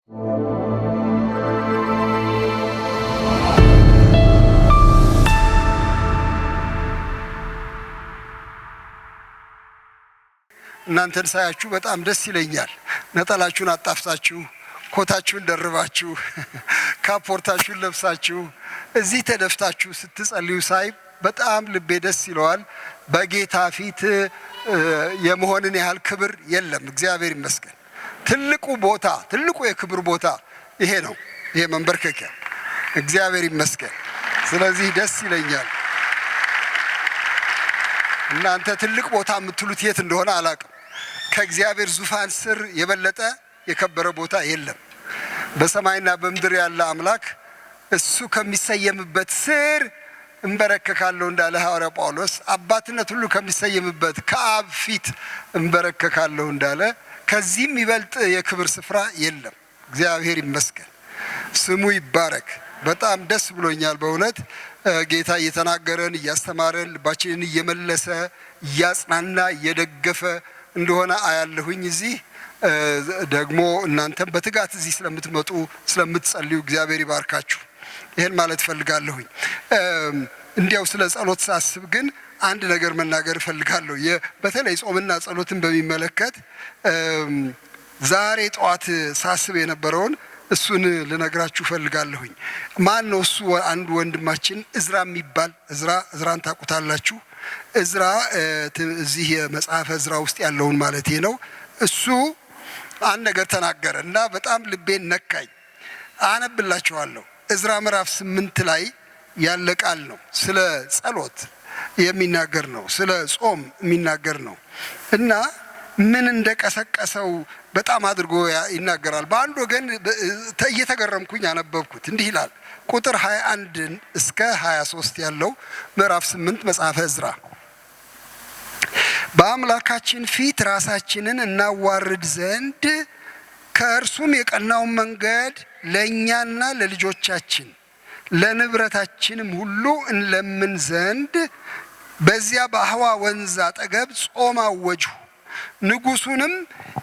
እናንተን ሳያችሁ በጣም ደስ ይለኛል። ነጠላችሁን አጣፍታችሁ ኮታችሁን ደርባችሁ ካፖርታችሁን ለብሳችሁ እዚህ ተደፍታችሁ ስትጸልዩ ሳይ በጣም ልቤ ደስ ይለዋል። በጌታ ፊት የመሆንን ያህል ክብር የለም። እግዚአብሔር ይመስገን። ትልቁ የክብር ቦታ ይሄ ነው፣ ይሄ መንበርከኪያ። እግዚአብሔር ይመስገን። ስለዚህ ደስ ይለኛል። እናንተ ትልቅ ቦታ የምትሉት የት እንደሆነ አላውቅም። ከእግዚአብሔር ዙፋን ስር የበለጠ የከበረ ቦታ የለም። በሰማይና በምድር ያለ አምላክ እሱ ከሚሰየምበት ስር እንበረከካለሁ እንዳለ ሐዋርያ ጳውሎስ፣ አባትነት ሁሉ ከሚሰየምበት ከአብ ፊት እንበረከካለሁ እንዳለ ከዚህም ይበልጥ የክብር ስፍራ የለም። እግዚአብሔር ይመስገን፣ ስሙ ይባረክ። በጣም ደስ ብሎኛል በእውነት ጌታ እየተናገረን እያስተማረን ልባችንን እየመለሰ እያጽናና እየደገፈ እንደሆነ አያለሁኝ። እዚህ ደግሞ እናንተም በትጋት እዚህ ስለምትመጡ ስለምትጸልዩ እግዚአብሔር ይባርካችሁ። ይሄን ማለት ፈልጋለሁኝ። እንዲያው ስለ ጸሎት ሳስብ ግን አንድ ነገር መናገር ፈልጋለሁ። በተለይ ጾምና ጸሎትን በሚመለከት ዛሬ ጠዋት ሳስብ የነበረውን እሱን ልነግራችሁ ፈልጋለሁኝ። ማን ነው እሱ? አንድ ወንድማችን እዝራ የሚባል እዝራን ታውቁታላችሁ። እዝራ እዚህ የመጽሐፈ እዝራ ውስጥ ያለውን ማለቴ ነው። እሱ አንድ ነገር ተናገረ እና በጣም ልቤን ነካኝ። አነብላችኋለሁ። እዝራ ምዕራፍ 8 ላይ ያለ ቃል ነው። ስለ ጸሎት የሚናገር ነው። ስለ ጾም የሚናገር ነው እና ምን እንደቀሰቀሰው በጣም አድርጎ ይናገራል። በአንድ ወገን እየተገረምኩኝ አነበብኩት። እንዲህ ይላል። ቁጥር 21 እስከ 23 ያለው ምዕራፍ 8 መጽሐፈ እዝራ። በአምላካችን ፊት ራሳችንን እናዋርድ ዘንድ ከእርሱም የቀናውን መንገድ ለእኛና ለልጆቻችን ለንብረታችንም ሁሉ እንለምን ዘንድ በዚያ በአህዋ ወንዝ አጠገብ ጾም አወጅሁ። ንጉሡንም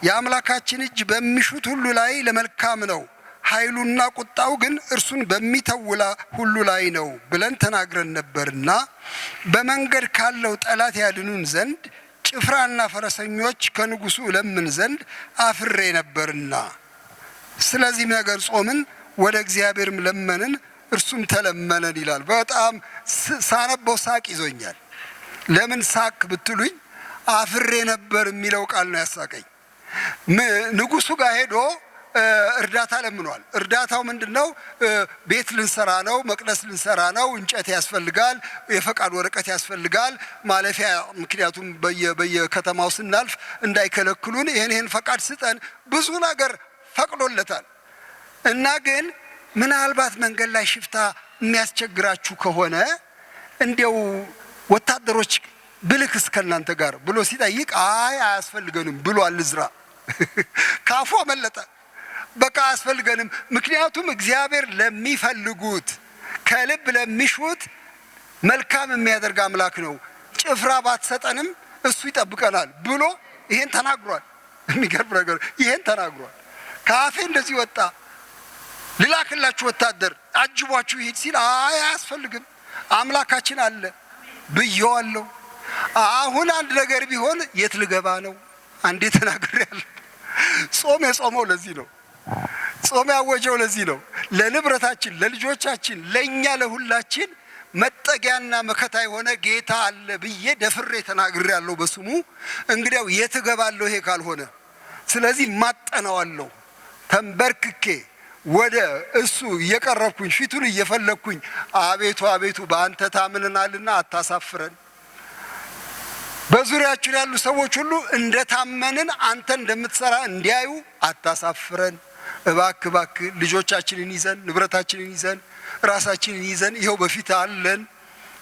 የአምላካችን እጅ በሚሹት ሁሉ ላይ ለመልካም ነው፣ ኃይሉና ቁጣው ግን እርሱን በሚተውላ ሁሉ ላይ ነው ብለን ተናግረን ነበርና በመንገድ ካለው ጠላት ያድኑን ዘንድ ጭፍራና ፈረሰኞች ከንጉሡ እለምን ዘንድ አፍሬ ነበርና ስለዚህ ነገር ጾምን፣ ወደ እግዚአብሔርም ለመንን፣ እርሱም ተለመነን ይላል። በጣም ሳነበው ሳቅ ይዞኛል። ለምን ሳቅ ብትሉኝ አፍሬ ነበር የሚለው ቃል ነው ያሳቀኝ። ንጉሡ ጋር ሄዶ እርዳታ ለምኗል። እርዳታው ምንድነው? ቤት ልንሰራ ነው፣ መቅደስ ልንሰራ ነው፣ እንጨት ያስፈልጋል፣ የፈቃድ ወረቀት ያስፈልጋል፣ ማለፊያ። ምክንያቱም በየከተማው ስናልፍ እንዳይከለክሉን ይሄን ፈቃድ ስጠን፣ ብዙ ነገር ፈቅዶለታል። እና ግን ምናልባት መንገድ ላይ ሽፍታ የሚያስቸግራችሁ ከሆነ እንዲያው ወታደሮች ብልክ እስከናንተ ጋር ብሎ ሲጠይቅ አያስፈልገንም ብሏል እዝራ። ካፉ መለጠ። በቃ አያስፈልገንም፣ ምክንያቱም እግዚአብሔር ለሚፈልጉት ከልብ ለሚሹት መልካም የሚያደርግ አምላክ ነው፣ ጭፍራ ባትሰጠንም እሱ ይጠብቀናል ብሎ ይሄን ተናግሯል። የሚገርም ነገር ይሄን ተናግሯል። ካፌ እንደዚህ ወጣ። ልላክላችሁ ወታደር አጅቧችሁ ይሄድ ሲል አያስፈልግም፣ አምላካችን አለ ብየዋለሁ። አሁን አንድ ነገር ቢሆን የት ልገባ ነው? አንዴ ተናግሬያለሁ። ጾም የጾመው ለዚህ ነው። ጾም ያወጀው ለዚህ ነው። ለንብረታችን፣ ለልጆቻችን፣ ለኛ ለሁላችን መጠጊያና መከታ የሆነ ጌታ አለ ብዬ ደፍሬ ተናግሬያለሁ በስሙ። እንግዲያው የት እገባለሁ ይሄ ካልሆነ? ስለዚህ ማጠናዋለሁ ተንበርክኬ ወደ እሱ እየቀረብኩኝ ፊቱን እየፈለግኩኝ አቤቱ አቤቱ በአንተ ታምነናልና አታሳፍረን። በዙሪያችን ያሉ ሰዎች ሁሉ እንደታመንን አንተ እንደምትሰራ እንዲያዩ አታሳፍረን። እባክህ እባክህ ልጆቻችንን ይዘን ንብረታችንን ይዘን ራሳችንን ይዘን ይኸው በፊት አለን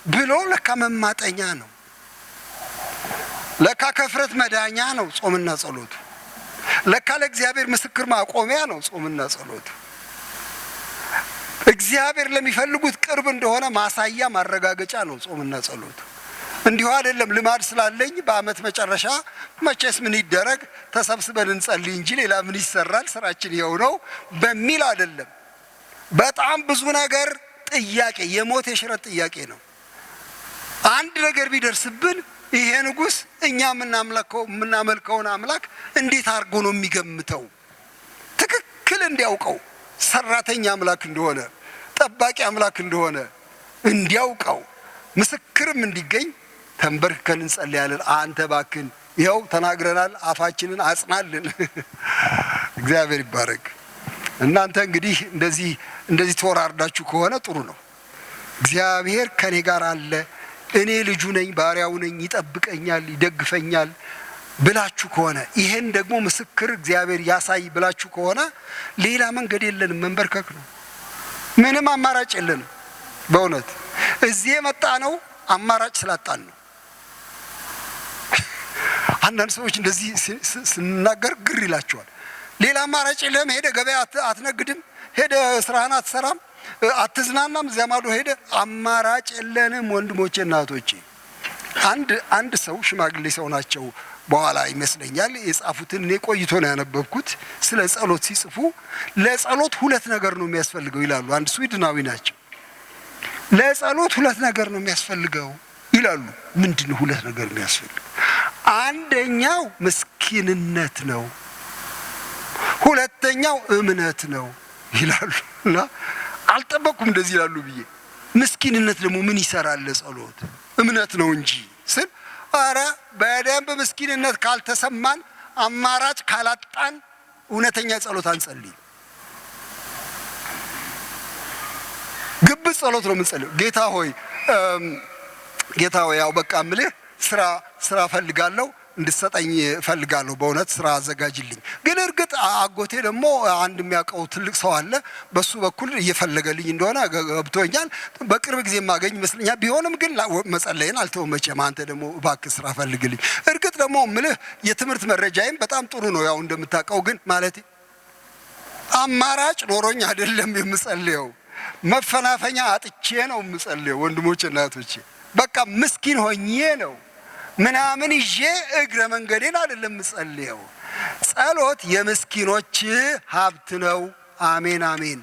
ብሎ ለካ መማጠኛ ነው። ለካ ከፍረት መዳኛ ነው ጾምና ጸሎቱ። ለካ ለእግዚአብሔር ምስክር ማቆሚያ ነው ጾምና ጸሎቱ። እግዚአብሔር ለሚፈልጉት ቅርብ እንደሆነ ማሳያ ማረጋገጫ ነው ጾምና ጸሎቱ። እንዲሁ አይደለም ልማድ ስላለኝ በአመት መጨረሻ መቼስ ምን ይደረግ ተሰብስበን እንጸልይ እንጂ ሌላ ምን ይሰራል ስራችን ይኸው ነው በሚል አይደለም። በጣም ብዙ ነገር ጥያቄ የሞት የሽረት ጥያቄ ነው። አንድ ነገር ቢደርስብን ይሄ ንጉስ እኛ የምናመልከውን አምላክ እንዴት አድርጎ ነው የሚገምተው? ትክክል እንዲያውቀው ሰራተኛ አምላክ እንደሆነ ጠባቂ አምላክ እንደሆነ እንዲያውቀው ምስክርም እንዲገኝ ተንበርክከን እንጸልያለን። አንተ ባክን ይኸው ተናግረናል፣ አፋችንን አጽናልን። እግዚአብሔር ይባረክ። እናንተ እንግዲህ እንደዚህ ተወራርዳችሁ ከሆነ ጥሩ ነው። እግዚአብሔር ከኔ ጋር አለ፣ እኔ ልጁ ነኝ፣ ባሪያው ነኝ፣ ይጠብቀኛል፣ ይደግፈኛል ብላችሁ ከሆነ ይሄን ደግሞ ምስክር እግዚአብሔር ያሳይ ብላችሁ ከሆነ ሌላ መንገድ የለንም፣ መንበርከክ ነው። ምንም አማራጭ የለንም። በእውነት እዚህ የመጣ ነው አማራጭ ስላጣን ነው። አንዳንድ ሰዎች እንደዚህ ስናገር ግር ይላቸዋል። ሌላ አማራጭ የለም። ሄደ ገበያ አትነግድም፣ ሄደ ስራህን አትሰራም፣ አትዝናናም፣ እዚያ ማዶ ሄደ። አማራጭ የለንም ወንድሞቼ እናቶቼ። አንድ ሰው ሽማግሌ ሰው ናቸው፣ በኋላ ይመስለኛል የጻፉትን እኔ ቆይቶ ነው ያነበብኩት። ስለ ጸሎት ሲጽፉ ለጸሎት ሁለት ነገር ነው የሚያስፈልገው ይላሉ። አንድ ስዊድናዊ ናቸው። ለጸሎት ሁለት ነገር ነው የሚያስፈልገው ይላሉ። ምንድነው ሁለት ነገር የሚያስፈልገው? አንደኛው ምስኪንነት ነው፣ ሁለተኛው እምነት ነው ይላሉ። እና አልጠበቅኩም እንደዚህ ይላሉ ብዬ። ምስኪንነት ደግሞ ምን ይሰራል ለጸሎት? እምነት ነው እንጂ ስል አረ በደንብ ምስኪንነት ካልተሰማን አማራጭ ካላጣን እውነተኛ ጸሎት አንጸልይ። ግብዝ ጸሎት ነው የምንጸልየው። ጌታ ሆይ ያው በቃ እምልህ ስራ ፈልጋለሁ፣ እንድትሰጠኝ ፈልጋለሁ፣ በእውነት ስራ አዘጋጅልኝ። ግን እርግጥ አጎቴ ደግሞ አንድ የሚያውቀው ትልቅ ሰው አለ፣ በሱ በኩል እየፈለገልኝ እንደሆነ ገብቶኛል። በቅርብ ጊዜ ማገኝ ይመስለኛል። ቢሆንም ግን መጸለይን አልተውም መቼም። አንተ ደግሞ እባክህ ስራ ፈልግልኝ። እርግጥ ደግሞ እምልህ የትምህርት መረጃዬም በጣም ጥሩ ነው ያው እንደምታውቀው። ግን ማለት አማራጭ ኖሮኝ አይደለም የምጸልየው፣ መፈናፈኛ አጥቼ ነው የምጸልየው ወንድሞቼ እናቶቼ። በቃ ምስኪን ሆኜ ነው ምናምን ይዤ እግረ መንገዴን አይደለም የምጸልየው። ጸሎት የምስኪኖች ሀብት ነው። አሜን አሜን።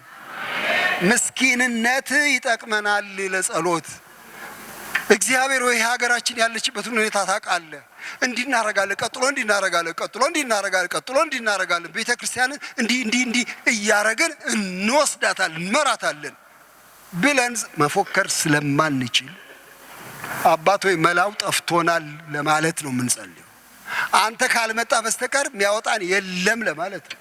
ምስኪንነት ይጠቅመናል ለጸሎት። እግዚአብሔር ወይ ሀገራችን ያለችበትን ሁኔታ ታውቃለህ። እንዲናረጋለን፣ ቀጥሎ እንዲናረጋለን፣ ቀጥሎ እንዲናረጋለን፣ ቀጥሎ እንዲናረጋለን። ቤተክርስቲያንን እንዲህ እያረገን እንወስዳታለን፣ እንመራታለን ብለን መፎከር ስለማንችል አባት ሆይ መላው ጠፍቶናል ለማለት ነው የምንጸልየው። አንተ ካልመጣ በስተቀር የሚያወጣን የለም ለማለት ነው።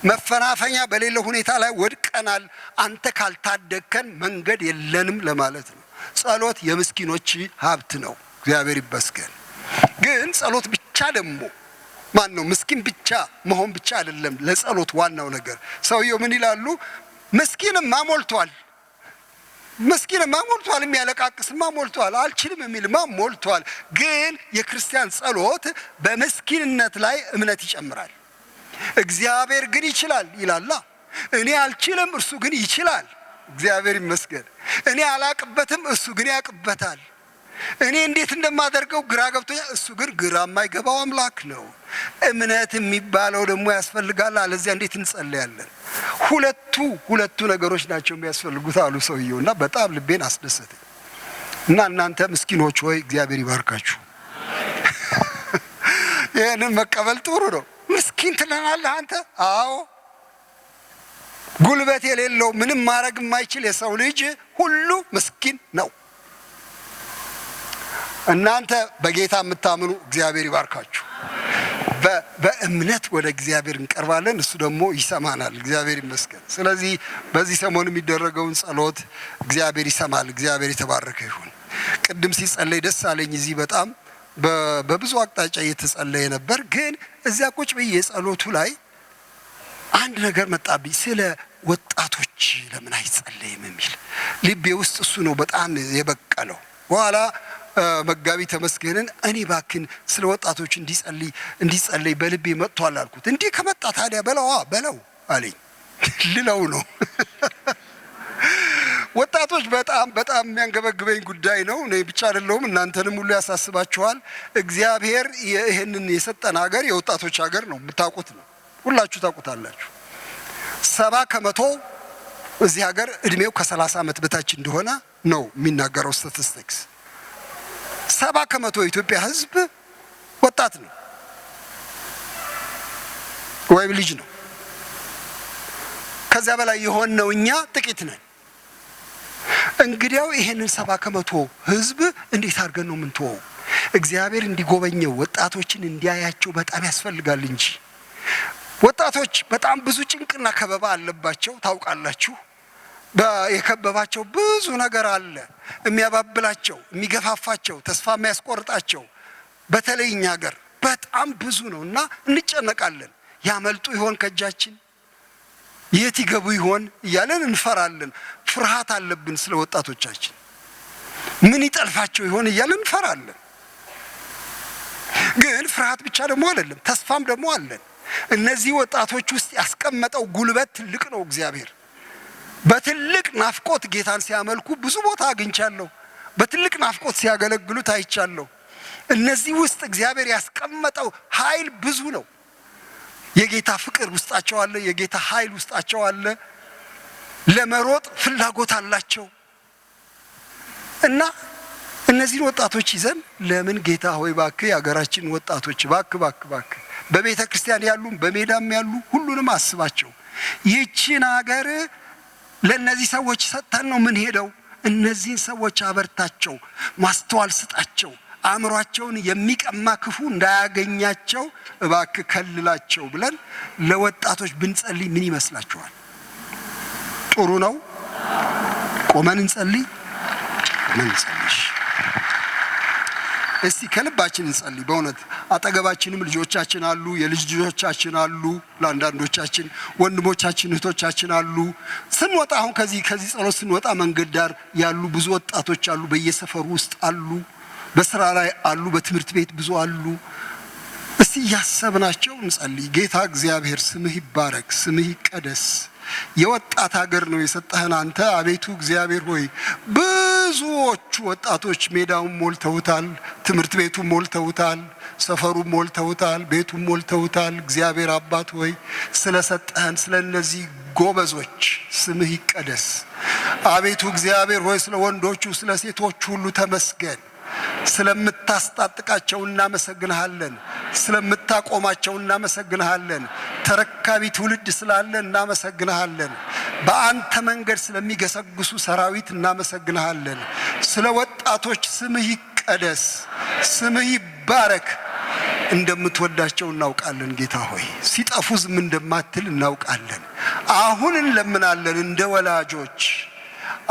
መፈናፈኛ በሌለ ሁኔታ ላይ ወድቀናል፣ አንተ ካልታደግከን መንገድ የለንም ለማለት ነው። ጸሎት የምስኪኖች ሀብት ነው። እግዚአብሔር ይመስገን። ግን ጸሎት ብቻ ደግሞ ምስኪን ብቻ መሆን ብቻ አይደለም ለጸሎት ዋናው ነገር። ሰውየው ምን ይላሉ? ምስኪንማ ሞልቷል፣ ምስኪንማ ሞልቷል፣ የሚያለቃቅስማ ሞልቷል፣ አልችልም የሚልማ ሞልቷል። ግን የክርስቲያን ጸሎት በምስኪንነት ላይ እምነት ይጨምራል። እግዚአብሔር ግን ይችላል ይላላ። እኔ አልችልም፣ እርሱ ግን ይችላል። እግዚአብሔር ይመስገን። እኔ አላቅበትም፣ እሱ ግን ያቅበታል። እኔ እንዴት እንደማደርገው ግራ ገብቶኛል፣ እሱ ግን ግራ የማይገባው አምላክ ነው። እምነት የሚባለው ደግሞ ያስፈልጋል። አለዚያ እንዴት እንጸልያለን? ሁለቱ ነገሮች ናቸው የሚያስፈልጉት አሉ ሰውየው። እና በጣም ልቤን አስደሰተኝ። እና እናንተ ምስኪኖች ሆይ እግዚአብሔር ይባርካችሁ። ይህንን መቀበል ጥሩ ነው። ምስኪን ትለናለህ አንተ? አዎ፣ ጉልበት የሌለው ምንም ማድረግ የማይችል የሰው ልጅ ሁሉ ምስኪን ነው። እናንተ በጌታ የምታምኑ እግዚአብሔር ይባርካችሁ። በእምነት ወደ እግዚአብሔር እንቀርባለን፣ እሱ ደግሞ ይሰማናል። እግዚአብሔር ይመስገን። ስለዚህ በዚህ ሰሞን የሚደረገውን ጸሎት እግዚአብሔር ይሰማል። እግዚአብሔር የተባረከ ይሁን። ቅድም ሲጸለይ ደስ አለኝ። እዚህ በጣም በብዙ አቅጣጫ እየተጸለየ ነበር። ግን እዚያ ቁጭ ብዬ ጸሎቱ ላይ አንድ ነገር መጣብኝ። ስለ ወጣቶች ለምን አይጸለይም የሚል ልቤ ውስጥ እሱ ነው በጣም የበቀለው። በኋላ መጋቢ ተመስገንን እኔ ባክን ስለ ወጣቶች እንዲጸልይ በልቤ መጥቷል አልኩት። እንዲህ ከመጣ ታዲያ በለው አለኝ። ልለው ነው ወጣቶች በጣም በጣም የሚያንገበግበኝ ጉዳይ ነው። እኔ ብቻ አይደለሁም፣ እናንተንም ሁሉ ያሳስባችኋል። እግዚአብሔር ይሄንን የሰጠን ሀገር የወጣቶች ሀገር ነው። የምታውቁት ነው፣ ሁላችሁ ታውቁታላችሁ። 70% እዚህ ሀገር እድሜው ከ30 ዓመት በታች እንደሆነ ነው የሚናገረው ስታቲስቲክስ። 70% የኢትዮጵያ ሕዝብ ወጣት ነው ወይም ልጅ ነው። ከዚያ በላይ የሆነው እኛ ጥቂት ነን። እንግዲያው ይሄንን 70% ሕዝብ እንዴት አድርገን ነው የምንተወው? እግዚአብሔር እንዲጎበኘው ወጣቶችን እንዲያያቸው በጣም ያስፈልጋል እንጂ ወጣቶች በጣም ብዙ ጭንቅና ከበባ አለባቸው። ታውቃላችሁ፣ የከበባቸው ብዙ ነገር አለ፣ የሚያባብላቸው፣ የሚገፋፋቸው፣ ተስፋ የሚያስቆርጣቸው። በተለይ እኛ ሀገር በጣም ብዙ ነው እና እንጨነቃለን። ያመልጡ ይሆን ከእጃችን? የት ይገቡ ይሆን እያለን እንፈራለን። ፍርሃት አለብን ስለ ወጣቶቻችን። ምን ይጠልፋቸው ይሆን እያለን እንፈራለን። ግን ፍርሃት ብቻ ደግሞ አይደለም፣ ተስፋም ደግሞ አለን። እነዚህ ወጣቶች ውስጥ ያስቀመጠው ጉልበት ትልቅ ነው። እግዚአብሔር በትልቅ ናፍቆት ጌታን ሲያመልኩ ብዙ ቦታ አግኝቻለሁ። በትልቅ ናፍቆት ሲያገለግሉት አይቻለሁ። እነዚህ ውስጥ እግዚአብሔር ያስቀመጠው ኃይል ብዙ ነው። የጌታ ፍቅር ውስጣቸው አለ፣ የጌታ ኃይል ውስጣቸው አለ። ለመሮጥ ፍላጎት አላቸው እና እነዚህን ወጣቶች ይዘን ለምን ጌታ ሆይ ባክህ የሀገራችን ወጣቶች ባክህ በቤተ ክርስቲያን ያሉ በሜዳም ያሉ ሁሉንም አስባቸው። ይህችን ሀገር ለነዚህ ሰዎች ሰጥተን ነው ምን ሄደው። እነዚህን ሰዎች አበርታቸው፣ ማስተዋል ስጣቸው። አእምሯቸውን የሚቀማ ክፉ እንዳያገኛቸው እባክህ ከልላቸው ብለን ለወጣቶች ብንጸልይ ምን ይመስላችኋል? ጥሩ ነው። ቆመን እንጸልይ። እስቲ ከልባችን እንጸልይ። በእውነት አጠገባችንም ልጆቻችን አሉ፣ የልጅ ልጆቻችን አሉ፣ ለአንዳንዶቻችን ወንድሞቻችን እህቶቻችን አሉ። ስንወጣ አሁን ከዚህ ጸሎት ስንወጣ መንገድ ዳር ያሉ ብዙ ወጣቶች አሉ፣ በየሰፈሩ ውስጥ አሉ፣ በስራ ላይ አሉ፣ በትምህርት ቤት ብዙ አሉ። እስቲ ያሰብናቸው እንጸልይ። ጌታ እግዚአብሔር ስምህ ይባረክ፣ ስምህ ይቀደስ። የወጣት ሀገር ነው የሰጠህን አንተ። አቤቱ እግዚአብሔር ሆይ ብዙዎቹ ወጣቶች ሜዳውን ሞልተውታል፣ ትምህርት ቤቱን ሞልተውታል፣ ሰፈሩን ሞልተውታል፣ ቤቱን ሞልተውታል። እግዚአብሔር አባት ሆይ ስለሰጠህን ስለ እነዚህ ጎበዞች ስምህ ይቀደስ። አቤቱ እግዚአብሔር ሆይ ስለ ወንዶቹ ስለ ሴቶቹ ሁሉ ተመስገን። ስለምታስታጥቃቸው እናመሰግንሃለን፣ ስለምታቆማቸው እናመሰግንሃለን። ተረካቢ ትውልድ ስላለ እናመሰግንሃለን። በአንተ መንገድ ስለሚገሰግሱ ሰራዊት እናመሰግንሃለን። ስለ ወጣቶች ስምህ ይቀደስ፣ ስምህ ይባረክ። እንደምትወዳቸው እናውቃለን ጌታ ሆይ፣ ሲጠፉ ዝም እንደማትል እናውቃለን። አሁን እንለምናለን እንደ ወላጆች፣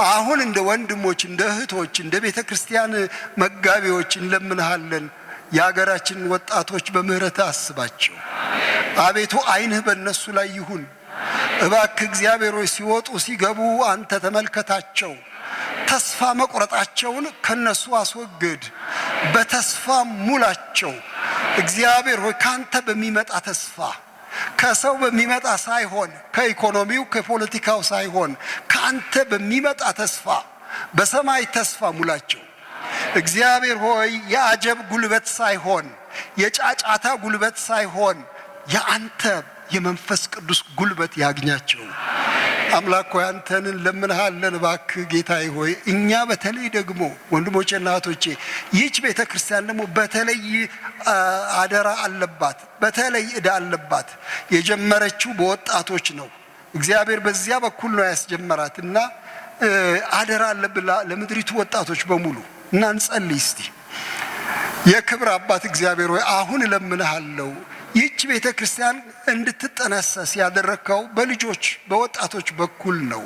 አሁን እንደ ወንድሞች፣ እንደ እህቶች፣ እንደ ቤተ ክርስቲያን መጋቢዎች እንለምንሃለን። የሀገራችንን ወጣቶች በምህረት አስባቸው። አቤቱ ዓይንህ በእነሱ ላይ ይሁን። እባክህ እግዚአብሔር ሆይ ሲወጡ ሲገቡ አንተ ተመልከታቸው። ተስፋ መቁረጣቸውን ከነሱ አስወግድ፣ በተስፋ ሙላቸው። እግዚአብሔር ሆይ ካንተ በሚመጣ ተስፋ፣ ከሰው በሚመጣ ሳይሆን፣ ከኢኮኖሚው ከፖለቲካው ሳይሆን ካንተ በሚመጣ ተስፋ፣ በሰማይ ተስፋ ሙላቸው። እግዚአብሔር ሆይ የአጀብ ጉልበት ሳይሆን፣ የጫጫታ ጉልበት ሳይሆን የአንተ የመንፈስ ቅዱስ ጉልበት ያግኛቸው። አምላክ ሆይ አንተን እንለምንሃለን። እባክህ ጌታዬ ሆይ እኛ በተለይ ደግሞ ወንድሞቼና እህቶቼ ይህች ቤተ ክርስቲያን ደግሞ በተለይ አደራ አለባት፣ በተለይ ዕዳ አለባት። የጀመረችው በወጣቶች ነው። እግዚአብሔር በዚያ በኩል ነው ያስጀመራት እና አደራ አለብን ለምድሪቱ ወጣቶች በሙሉ እና እንጸልይ እስቲ። የክብር አባት እግዚአብሔር ሆይ አሁን እለምንሃለሁ ይህች ቤተ ክርስቲያን እንድትጠነሰስ ያደረግከው በልጆች በወጣቶች በኩል ነው።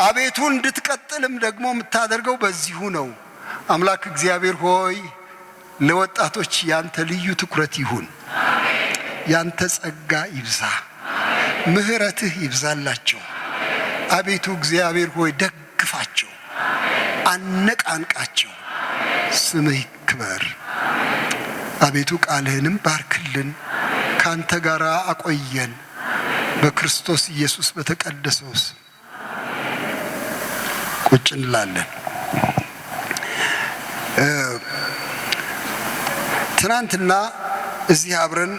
አቤቱ እንድትቀጥልም ደግሞ የምታደርገው በዚሁ ነው። አምላክ እግዚአብሔር ሆይ ለወጣቶች ያንተ ልዩ ትኩረት ይሁን። ያንተ ጸጋ ይብዛ፣ ምህረትህ ይብዛላቸው። አቤቱ እግዚአብሔር ሆይ ደግፋቸው፣ አነቃንቃቸው። ስምህ ይክበር። አቤቱ ቃልህንም ባርክልን፣ ካንተ ጋር አቆየን። በክርስቶስ ኢየሱስ በተቀደሰው ስም ቁጭ እንላለን። ትናንትና እዚህ አብረን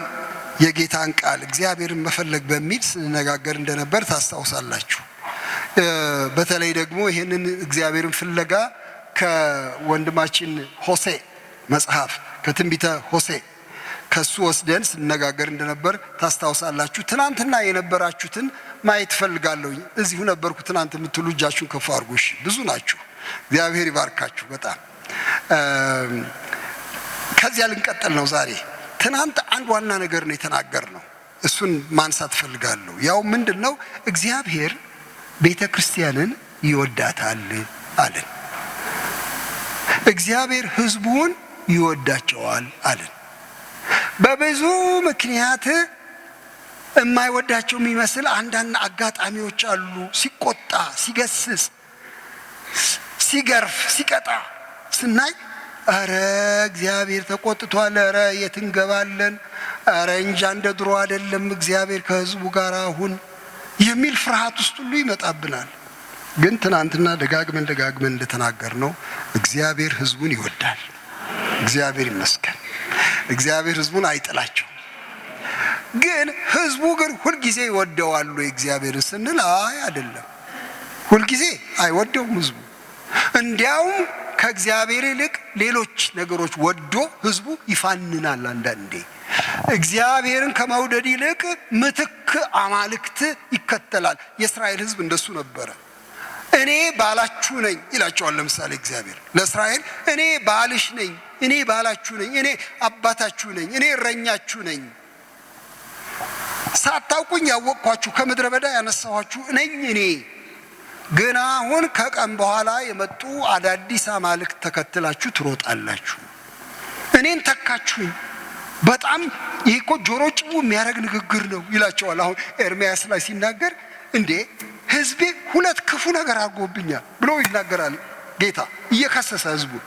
የጌታን ቃል እግዚአብሔርን መፈለግ በሚል ስንነጋገር እንደነበር ታስታውሳላችሁ። በተለይ ደግሞ ይህንን እግዚአብሔርን ፍለጋ ከወንድማችን ሆሴ መጽሐፍ ከትንቢተ ሆሴ ከሱ ወስደን ስንነጋገር እንደነበር ታስታውሳላችሁ። ትናንትና የነበራችሁትን ማየት ፈልጋለሁ። እዚሁ ነበርኩ ትናንት የምትሉ እጃችሁን ከፍ አድርጉ። እሺ፣ ብዙ ናችሁ። እግዚአብሔር ይባርካችሁ በጣም። ከዚያ ልንቀጥል ነው ዛሬ። ትናንት አንድ ዋና ነገር ነው የተናገርነው፣ እሱን ማንሳት ፈልጋለሁ። ያው ምንድነው? እግዚአብሔር ቤተ ክርስቲያንን ይወዳታል አለን። እግዚአብሔር ሕዝቡን ይወዳቸዋል አለን። በብዙ ምክንያት የማይወዳቸው የሚመስል አንዳንድ አጋጣሚዎች አሉ። ሲቆጣ፣ ሲገስጽ፣ ሲገርፍ፣ ሲቀጣ ስናይ አረ እግዚአብሔር ተቆጥቷል፣ አረ የት እንገባለን፣ አረ እንጃ እንደ ድሮ አይደለም እግዚአብሔር ከሕዝቡ ጋር አሁን የሚል ፍርሃት ውስጥ ሁሉ ይመጣብናል። ግን ትናንትና ደጋግመን እንደተናገርነው እግዚአብሔር ሕዝቡን ይወዳል። እግዚአብሔር ይመስገን። እግዚአብሔር ሕዝቡን አይጥላቸው። ግን ሕዝቡ ግን ሁልጊዜ ይወደዋል ወይ እግዚአብሔርን ስንል አይ አይደለም፣ ሁልጊዜ አይወደውም ሕዝቡ። እንዲያውም ከእግዚአብሔር ይልቅ ሌሎች ነገሮች ወዶ ሕዝቡ ይፋንናል። አንዳንዴ እግዚአብሔርን ከመውደድ ይልቅ ምትክ አማልክት ይከተላል። የእስራኤል ሕዝብ እንደሱ ነበረ። እኔ ባላችሁ ነኝ ይላቸዋል። ለምሳሌ እግዚአብሔር ለእስራኤል እኔ ባልሽ ነኝ፣ እኔ ባላችሁ ነኝ፣ እኔ አባታችሁ ነኝ፣ እኔ እረኛችሁ ነኝ፣ ሳታውቁኝ ያወቅኳችሁ፣ ከምድረ በዳ ያነሳኋችሁ ነኝ እኔ። ግን አሁን ከቀን በኋላ የመጡ አዳዲስ አማልክት ተከትላችሁ ትሮጣላችሁ፣ እኔን ተካችሁኝ። በጣም ይህ እኮ ጆሮ ጭው የሚያደርግ ንግግር ነው ይላቸዋል። አሁን ኤርምያስ ላይ ሲናገር እንዴ ሕዝቤ ሁለት ክፉ ነገር አድርጎብኛል ብሎ ይናገራል ጌታ እየከሰሰ ሕዝቡን።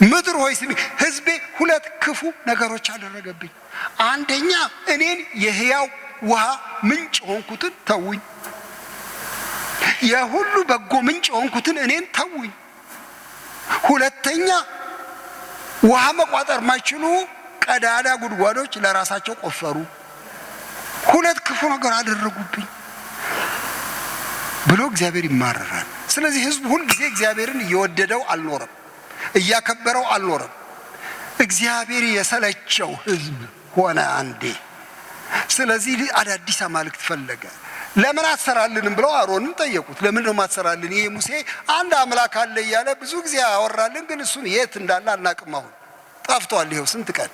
ምድር ሆይ ስሚ፣ ሕዝቤ ሁለት ክፉ ነገሮች አደረገብኝ። አንደኛ እኔን የሕያው ውሃ ምንጭ ሆንኩትን ተውኝ፣ የሁሉ በጎ ምንጭ ሆንኩትን እኔን ተውኝ። ሁለተኛ ውሃ መቋጠር ማይችሉ ቀዳዳ ጉድጓዶች ለራሳቸው ቆፈሩ። ሁለት ክፉ ነገር አደረጉብኝ ብሎ እግዚአብሔር ይማረራል። ስለዚህ ሕዝቡ ሁልጊዜ እግዚአብሔርን እየወደደው አልኖረም፣ እያከበረው አልኖረም። እግዚአብሔር የሰለቸው ሕዝብ ሆነ አንዴ። ስለዚህ አዳዲስ አማልክት ፈለገ። ለምን አትሰራልንም ብለው አሮንን ጠየቁት። ለምን ነው ማትሰራልን? ይሄ ሙሴ አንድ አምላክ አለ እያለ ብዙ ጊዜ ያወራልን፣ ግን እሱን የት እንዳለ አናቅም። አሁን ጠፍቷል። ይኸው ስንት ቀን።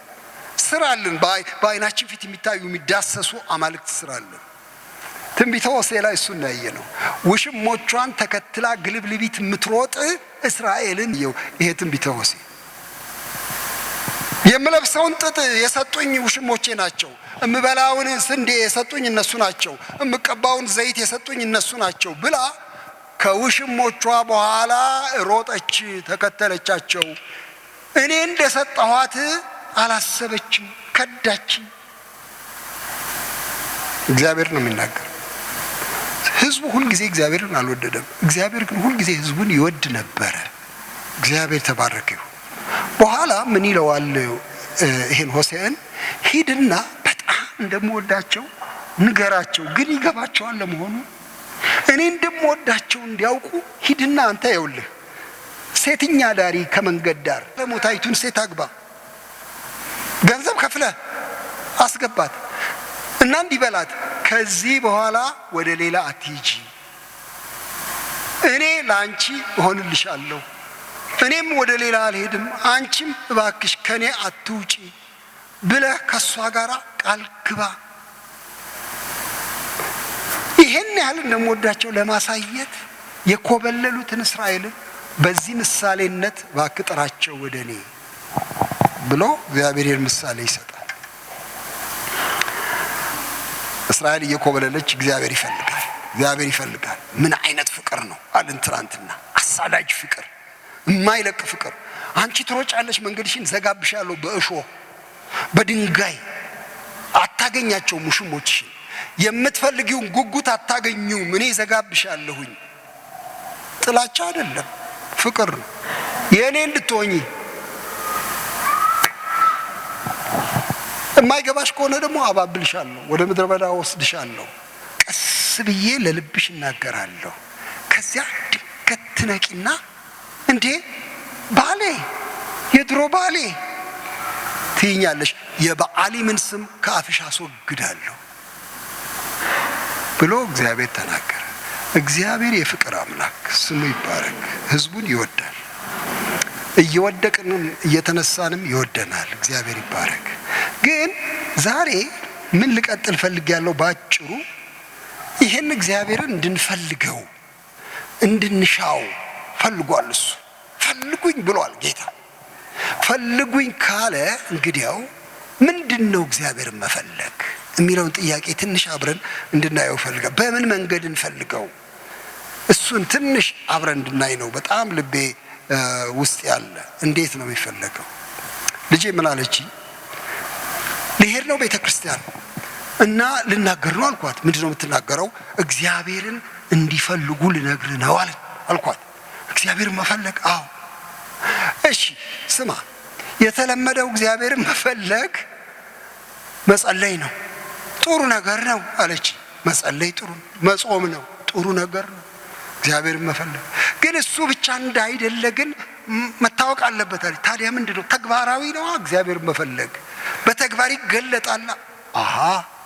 ስራልን፣ በአይናችን ፊት የሚታዩ የሚዳሰሱ አማልክት ስራልን። ትንቢተ ሆሴዕ ላይ እሱን ያየ ነው። ውሽሞቿን ተከትላ ግልብልቢት የምትሮጥ እስራኤልን ይኸው። ይሄ ትንቢተ ሆሴዕ። የምለብሰውን ጥጥ የሰጡኝ ውሽሞቼ ናቸው፣ እምበላውን ስንዴ የሰጡኝ እነሱ ናቸው፣ እምቀባውን ዘይት የሰጡኝ እነሱ ናቸው ብላ ከውሽሞቿ በኋላ ሮጠች፣ ተከተለቻቸው። እኔ እንደሰጠኋት አላሰበችም፣ ከዳችኝ። እግዚአብሔር ነው የሚናገር። ሕዝቡ ሁልጊዜ እግዚአብሔርን አልወደደም። እግዚአብሔር ግን ሁልጊዜ ሕዝቡን ይወድ ነበረ። እግዚአብሔር ተባረከ ይሁን። በኋላ ምን ይለዋል ይሄን ሆሴዕን? ሂድና በጣም እንደምወዳቸው ንገራቸው። ግን ይገባቸዋል ለመሆኑ እኔ እንደምወዳቸው እንዲያውቁ ሂድና አንተ ይኸውልህ ሴትኛ ዳሪ ከመንገድ ዳር ለሞታይቱን ሴት አግባ፣ ገንዘብ ከፍለህ አስገባት እና እንዲበላት፣ ከዚህ በኋላ ወደ ሌላ አትሂጂ፣ እኔ ለአንቺ እሆንልሻለሁ፣ እኔም ወደ ሌላ አልሄድም፣ አንቺም እባክሽ ከኔ አትውጪ ብለህ ከሷ ጋር ቃል ግባ። ይሄን ያህል እንደምወዳቸው ለማሳየት የኮበለሉትን እስራኤልን በዚህ ምሳሌነት እባክህ ጥራቸው ወደ እኔ ብሎ እግዚአብሔር ምሳሌ ይሰጣል። እስራኤል እየኮበለለች እግዚአብሔር ይፈልጋል። እግዚአብሔር ይፈልጋል። ምን አይነት ፍቅር ነው አልን ትናንትና። አሳዳጅ ፍቅር፣ የማይለቅ ፍቅር። አንቺ ትሮጫለሽ፣ መንገድሽን ዘጋብሻለሁ በእሾህ በድንጋይ፣ አታገኛቸውም ውሽሞችሽን። የምትፈልጊውን ጉጉት አታገኙም፣ እኔ ዘጋብሻለሁኝ። ጥላቻ አይደለም፣ ፍቅር ነው። የኔ እንድትሆኚ የማይገባሽ ከሆነ ደግሞ አባብልሻለሁ፣ ወደ ምድረ በዳ ወስድሻለሁ፣ ቀስ ብዬ ለልብሽ እናገራለሁ። ከዚያ ድንገት ትነቂና እንዴ ባሌ፣ የድሮ ባሌ ትይኛለሽ። የበዓሊምን ስም ከአፍሽ አስወግዳለሁ ብሎ እግዚአብሔር ተናገረ። እግዚአብሔር የፍቅር አምላክ ስሙ ይባረክ። ህዝቡን ይወዳል። እየወደቅንም እየተነሳንም ይወደናል። እግዚአብሔር ይባረክ። ግን ዛሬ ምን ልቀጥል ፈልጌያለሁ ባጭሩ፣ ይሄን እግዚአብሔርን እንድንፈልገው እንድንሻው ፈልጓል። እሱ ፈልጉኝ ብሏል ጌታ። ፈልጉኝ ካለ እንግዲያው ምንድነው እግዚአብሔርን መፈለግ የሚለውን ጥያቄ ትንሽ አብረን እንድናየው ፈልጋ። በምን መንገድ እንፈልገው እሱን ትንሽ አብረን እንድናይ ነው በጣም ልቤ ውስጥ ያለ። እንዴት ነው የሚፈለገው? ልጄ ምን አለች? ልሄድ ነው ቤተክርስቲያን እና ልናገር ነው አልኳት። ምንድነው የምትናገረው? እግዚአብሔርን እንዲፈልጉ ልነግር ነው አልኳት። እግዚአብሔርን መፈለግ? አዎ። እሺ ስማ፣ የተለመደው እግዚአብሔርን መፈለግ መጸለይ ነው። ጥሩ ነገር ነው አለች። መጸለይ ጥሩ ነው፣ መጾም ነው፣ ጥሩ ነገር ነው። እግዚአብሔርን መፈለግ ግን እሱ ብቻ እንዳይደለ ግን መታወቅ አለበት አለች። ታዲያ ምንድነው? ተግባራዊ ነው እግዚአብሔርን መፈለግ። በተግባር ይገለጣል።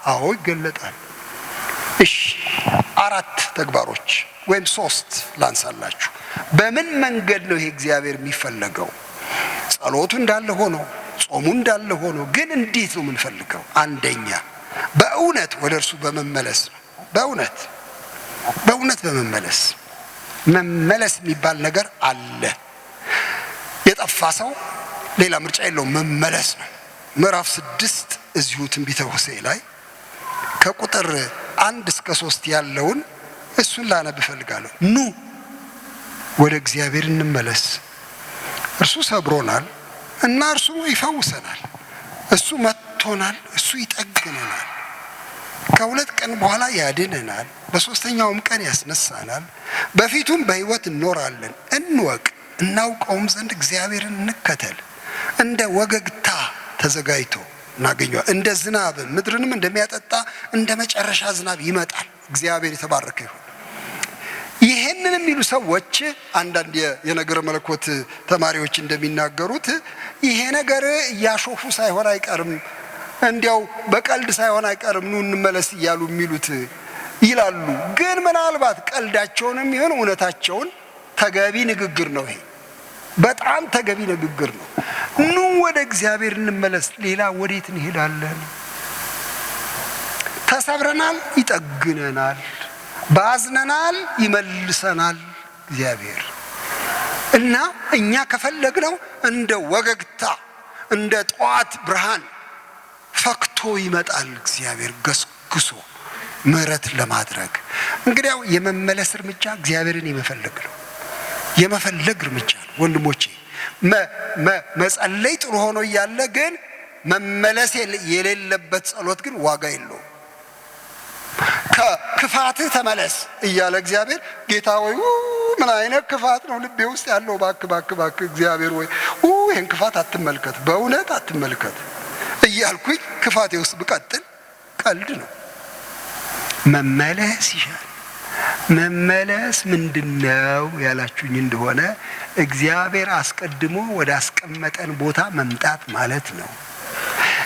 አዎ ይገለጣል። እሺ 4 ተግባሮች ወይም 3 ላንሳላችሁ። በምን መንገድ ነው ይሄ እግዚአብሔር የሚፈለገው? ጸሎቱ እንዳለ ሆኖ፣ ጾሙ እንዳለ ሆኖ፣ ግን እንዴት ነው የምንፈልገው? አንደኛ በእውነት ወደ እርሱ በመመለስ ነው። በእውነት በመመለስ መመለስ የሚባል ነገር አለ። የጠፋ ሰው ሌላ ምርጫ የለውም፣ መመለስ ነው። ምዕራፍ 6 እዚሁ ትንቢተ ሆሴዕ ላይ ከቁጥር 1 እስከ 3 ያለውን እሱን ላነብ እፈልጋለሁ። ኑ ወደ እግዚአብሔር እንመለስ፣ እርሱ ሰብሮናል እና እርሱ ይፈውሰናል፣ እሱ መጥቶናል፣ እሱ ይጠግነናል፣ ከ2 ቀን በኋላ ያድነናል፣ በ3ኛውም ቀን ያስነሳናል፣ በፊቱም በሕይወት እንኖራለን። እንወቅ እናውቀውም ዘንድ እግዚአብሔርን እንከተል። እንደ ወገግታ ተዘጋጅቶ እናገኘዋል፣ እንደ ዝናብ ምድርንም እንደሚያጠጣ እንደ መጨረሻ ዝናብ ይመጣል። እግዚአብሔር የተባረከ ይሁን። ይሄንን የሚሉ ሰዎች አንዳንድ የነገረ መለኮት ተማሪዎች እንደሚናገሩት ይሄ ነገር እያሾፉ ሳይሆን አይቀርም፣ እንዲያው በቀልድ ሳይሆን አይቀርም ኑ እንመለስ እያሉ የሚሉት ይላሉ። ግን ምናልባት ቀልዳቸውንም ይሁን እውነታቸውን ተገቢ ንግግር ነው። ይሄ በጣም ተገቢ ንግግር ነው። ኑ ወደ እግዚአብሔር እንመለስ። ሌላ ወዴት እንሄዳለን? ተሰብረናል፣ ይጠግነናል፣ ባዝነናል፣ ይመልሰናል እግዚአብሔር። እና እኛ ከፈለግነው እንደ ወገግታ እንደ ጠዋት ብርሃን ፈክቶ ይመጣል እግዚአብሔር ገስግሶ ምሕረት ለማድረግ። እንግዲያው የመመለስ እርምጃ እግዚአብሔርን የመፈለግ ነው፣ የመፈለግ እርምጃ ነው ወንድሞቼ። መጸለይ ጥሩ ሆኖ እያለ ግን መመለስ የሌለበት ጸሎት ግን ዋጋ የለውም። ከክፋትህ ተመለስ እያለ እግዚአብሔር ጌታ ወይ ምን አይነት ክፋት ነው ልቤ ውስጥ ያለው፣ ባክ እግዚአብሔር ወይ ይህን ክፋት አትመልከት፣ በእውነት አትመልከት እያልኩኝ ክፋቴ ውስጥ ብቀጥል ቀልድ ነው። መመለስ ይሻል። መመለስ ምንድነው ያላችሁኝ እንደሆነ እግዚአብሔር አስቀድሞ ወደ አስቀመጠን ቦታ መምጣት ማለት ነው።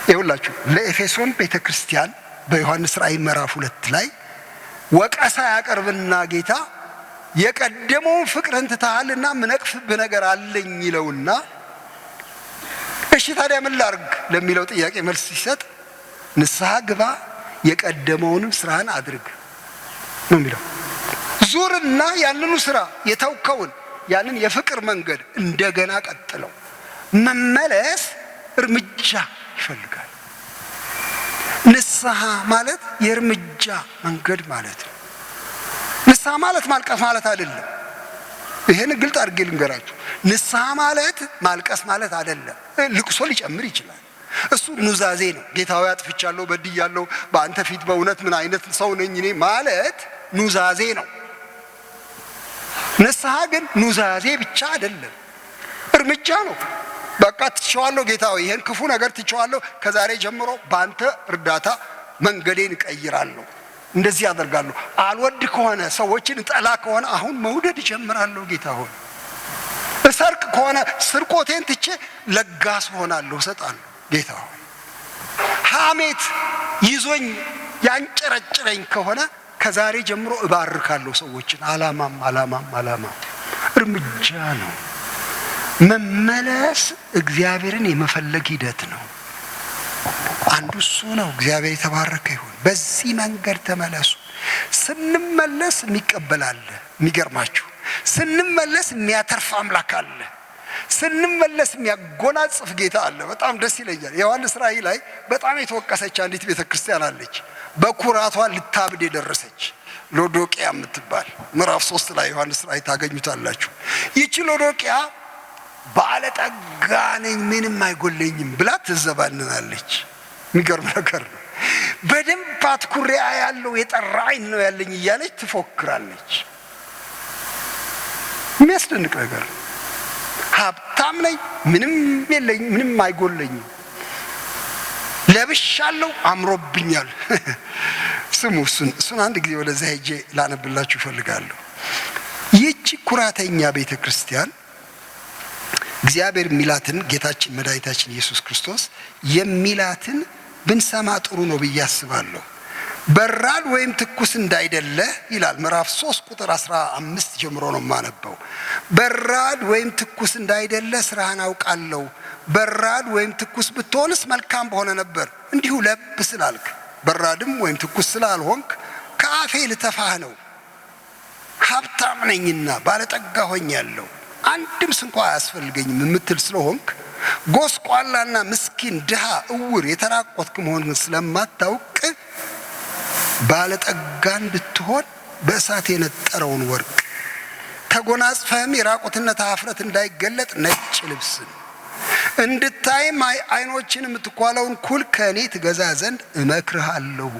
ይኸውላችሁ ለኤፌሶን ቤተክርስቲያን በዮሐንስ ራእይ ምዕራፍ 2 ላይ ወቀሳ ያቀርብና ጌታ የቀደመውን ፍቅርን ትተሃልና ምነቅፍብህ ነገር አለኝ ይለውና እሺ ታዲያ ምን ላድርግ ለሚለው ጥያቄ መልስ ሲሰጥ ንስሐ ግባ፣ የቀደመውንም ስራህን አድርግ ነው የሚለው። ዙርና ያንኑ ስራ የተውከውን ያንን የፍቅር መንገድ እንደገና ቀጥለው። መመለስ እርምጃ ይፈልጋል። ንስሐ ማለት የእርምጃ መንገድ ማለት ነው። ንስሐ ማለት ማልቀስ ማለት አይደለም። ይሄን ግልጥ አድርጌ ልንገራችሁ። ንስሐ ማለት ማልቀስ ማለት አይደለም። ልቅሶ ሊጨምር ይችላል። እሱ ኑዛዜ ነው። ጌታዊ አጥፍቻለሁ፣ በድያለሁ፣ በአንተ ፊት በእውነት ምን አይነት ሰው ነኝ እኔ ማለት ኑዛዜ ነው። ንስሐ ግን ኑዛዜ ብቻ አይደለም፣ እርምጃ ነው። በቃ ትቼዋለሁ ጌታ ሆይ ይሄን ክፉ ነገር ትቼዋለሁ፣ ከዛሬ ጀምሮ በአንተ እርዳታ መንገዴን እቀይራለሁ፣ እንደዚህ አደርጋለሁ። አልወድ ከሆነ ሰዎችን ጠላ ከሆነ አሁን መውደድ እጀምራለሁ ጌታ ሆይ። እሰርቅ ከሆነ ስርቆቴን ትቼ ለጋስ ሆናለሁ፣ እሰጣለሁ ጌታ ሆይ። ሐሜት ይዞኝ ያንጨረጭረኝ ከሆነ ከዛሬ ጀምሮ እባርካለሁ ሰዎችን። አላማም እርምጃ ነው። መመለስ እግዚአብሔርን የመፈለግ ሂደት ነው። አንዱ እሱ ነው። እግዚአብሔር የተባረከ ይሁን። በዚህ መንገድ ተመለሱ። ስንመለስ የሚቀበል አለ። የሚገርማችሁ ስንመለስ የሚያተርፍ አምላክ አለ። ስንመለስ የሚያጎናጽፍ ጌታ አለ። በጣም ደስ ይለኛል። ዮሐንስ ራእይ ላይ በጣም የተወቀሰች አንዲት ቤተክርስቲያን አለች። በኩራቷ ልታብድ የደረሰች ሎዶቅያ የምትባል ምዕራፍ 3 ላይ ዮሐንስ ራእይ ታገኙታላችሁ። ይቺ ሎዶቅያ ባለጠጋ ነኝ ምንም አይጎለኝም ብላ ትዘባንናለች። የሚገርም ነገር ነው። በደንብ አትኩሬ ያለው የጠራ ዓይን ነው ያለኝ እያለች ትፎክራለች። የሚያስደንቅ ነገር ነው። ሀብታም ነኝ ምንም የለኝም ምንም አይጎለኝም፣ ለብሻለሁ አምሮብኛል። ስሙ እሱን አንድ ጊዜ ወደዛ ሄጄ ላነብላችሁ እፈልጋለሁ። ይህች ኩራተኛ ቤተ ክርስቲያን እግዚአብሔር የሚላትን ጌታችን መድኃኒታችን ኢየሱስ ክርስቶስ የሚላትን ብንሰማ ጥሩ ነው ብዬ አስባለሁ። በራድ ወይም ትኩስ እንዳይደለ ይላል። ምዕራፍ 3 ቁጥር 15 ጀምሮ ነው የማነበው። በራድ ወይም ትኩስ እንዳይደለ ስራህን አውቃለሁ። በራድ ወይም ትኩስ ብትሆንስ መልካም በሆነ ነበር። እንዲሁ ለብ ስላልክ በራድም ወይም ትኩስ ስላልሆንክ ከአፌ ልተፋህ ነው። ሀብታም ነኝና ባለጠጋ ሆኛለሁ አንድም ስንኳ አያስፈልገኝም የምትል ስለሆንክ ጎስቋላና ምስኪን ድሃ እውር የተራቆትክ መሆንህን ስለማታውቅ ባለጠጋ እንድትሆን በእሳት የነጠረውን ወርቅ ተጎናጽፈህም የራቁትነት ኀፍረት እንዳይገለጥ ነጭ ልብስን እንድታይም ዓይኖችን የምትኳለውን ኩል ከእኔ ትገዛ ዘንድ እመክርሃለሁ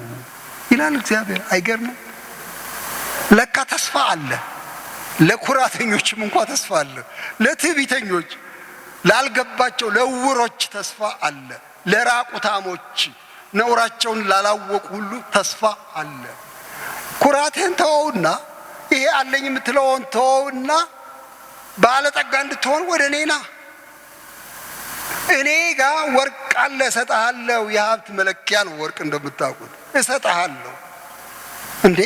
ይላል እግዚአብሔር። አይገርምም? ለካ ተስፋ አለ። ለኩራተኞችም እንኳ ተስፋ አለ። ለትዕቢተኞች፣ ላልገባቸው ለዕውሮች ተስፋ አለ። ለራቁታሞች ነውራቸውን ላላወቁ ሁሉ ተስፋ አለ። ኩራትህን ተወውና ይሄ አለኝ የምትለውን ተወውና ባለጠጋ እንድትሆን ወደ እኔ ና። እኔ ጋር ወርቅ አለ እሰጥሃለሁ። የሀብት መለኪያ ነው ወርቅ እንደምታውቁት። እሰጥሃለሁ እንዴ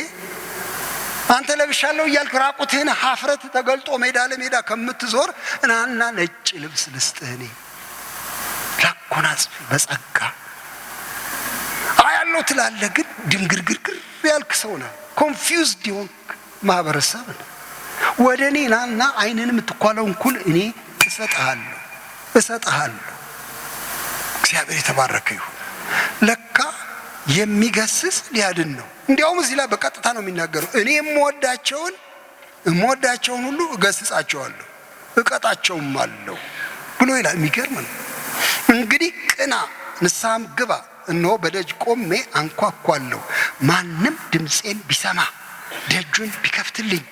አንተ ለብሻለሁ እያልክ ራቁትህን ኀፍረት ተገልጦ ሜዳ ለሜዳ ከምትዞር እናና ነጭ ልብስ ልስጥህ። እኔ ላጎናጽፍ በጸጋ አያለሁ ትላለህ፣ ግን ድንግርግርግር ያልክ ሰው ነህ። ኮንፊውዝድ የሆንክ ማህበረሰብ ነህ። ወደ እኔ ናና ዓይንን የምትኳለውን ኩል እኔ እሰጥሃለሁ። እግዚአብሔር የተባረከ ይሁን። ለካ የሚገስጽ ሊያድን ነው። እንዲያውም እዚህ ላይ በቀጥታ ነው የሚናገረው። እኔ የምወዳቸውን ሁሉ እገስጻቸዋለሁ እቀጣቸውም አለው ብሎ ይላል። የሚገርም ነው። እንግዲህ ቅና ንስሐም ግባ፣ እነሆ በደጅ ቆሜ አንኳኳለሁ። ማንም ድምፄን ቢሰማ ደጁን ቢከፍትልኝ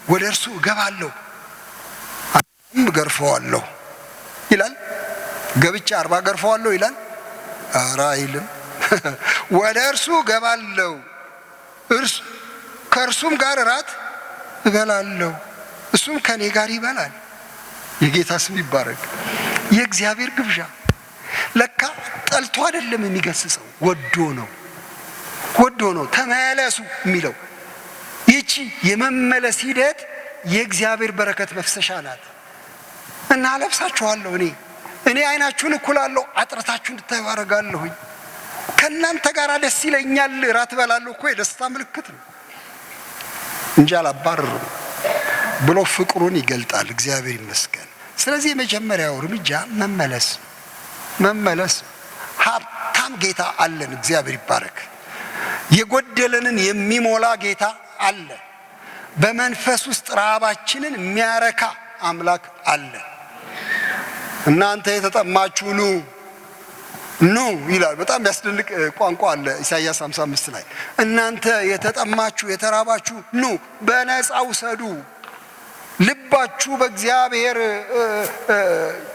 ወደ እርሱ እገባለሁ እገርፈዋለሁ ይላል። ገብቻ 40 ገርፈዋለሁ ይላል። ኧረ አይልም። ወደ እርሱ እገባለሁ ከእርሱም ጋር እራት እበላለሁ፣ እሱም ከኔ ጋር ይበላል። የጌታ ስም ይባረክ። የእግዚአብሔር ግብዣ ለካ ጠልቶ አይደለም የሚገስጸው፣ ወዶ ነው። ተመለሱ የሚለው ይቺ የመመለስ ሂደት የእግዚአብሔር በረከት መፍሰሻ ናት። እና ለብሳችኋለሁ እኔ ዓይናችሁን እኩላለሁ፣ አጥርታችሁ እንድታዩ አደርጋለሁኝ። ከእናንተ ጋር ደስ ይለኛል፣ እራት እበላለሁ እኮ የደስታ ምልክት ነው እንጂ አላባርርም ብሎ ፍቅሩን ይገልጣል። እግዚአብሔር ይመስገን። ስለዚህ የመጀመሪያው እርምጃ መመለስ። ሀብታም ጌታ አለን። እግዚአብሔር ይባረክ። የጎደለንን የሚሞላ ጌታ አለ። በመንፈስ ውስጥ ረሃባችንን የሚያረካ አምላክ አለ። እናንተ የተጠማችሁ ኑ ይላል። በጣም ያስደንቅ ቋንቋ አለ ኢሳይያስ 55 ላይ። እናንተ የተጠማችሁ የተራባችሁ ኑ በነፃ ውሰዱ። ልባችሁ በእግዚአብሔር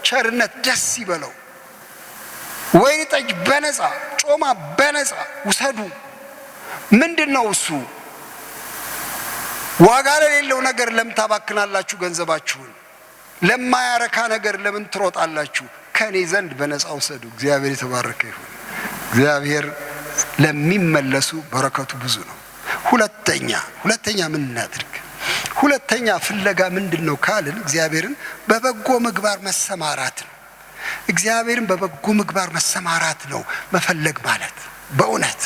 ቸርነት ደስ ይበለው። ወይን ጠጅ በነፃ ጮማ በነፃ ውሰዱ። ምንድነው እሱ? ዋጋ ለሌለው ነገር ለምን ታባክናላችሁ ገንዘባችሁን? ለማያረካ ነገር ለምን ትሮጣላችሁ? ከኔ ዘንድ በነፃ ውሰዱ። እግዚአብሔር የተባረከ ይሁን። እግዚአብሔር ለሚመለሱ በረከቱ ብዙ ነው። ሁለተኛ ምን እናድርግ? ሁለተኛ ፍለጋ ምንድነው ካልን እግዚአብሔርን በበጎ ምግባር መሰማራት ነው። እግዚአብሔርን በበጎ ምግባር መሰማራት ነው መፈለግ ማለት። በእውነት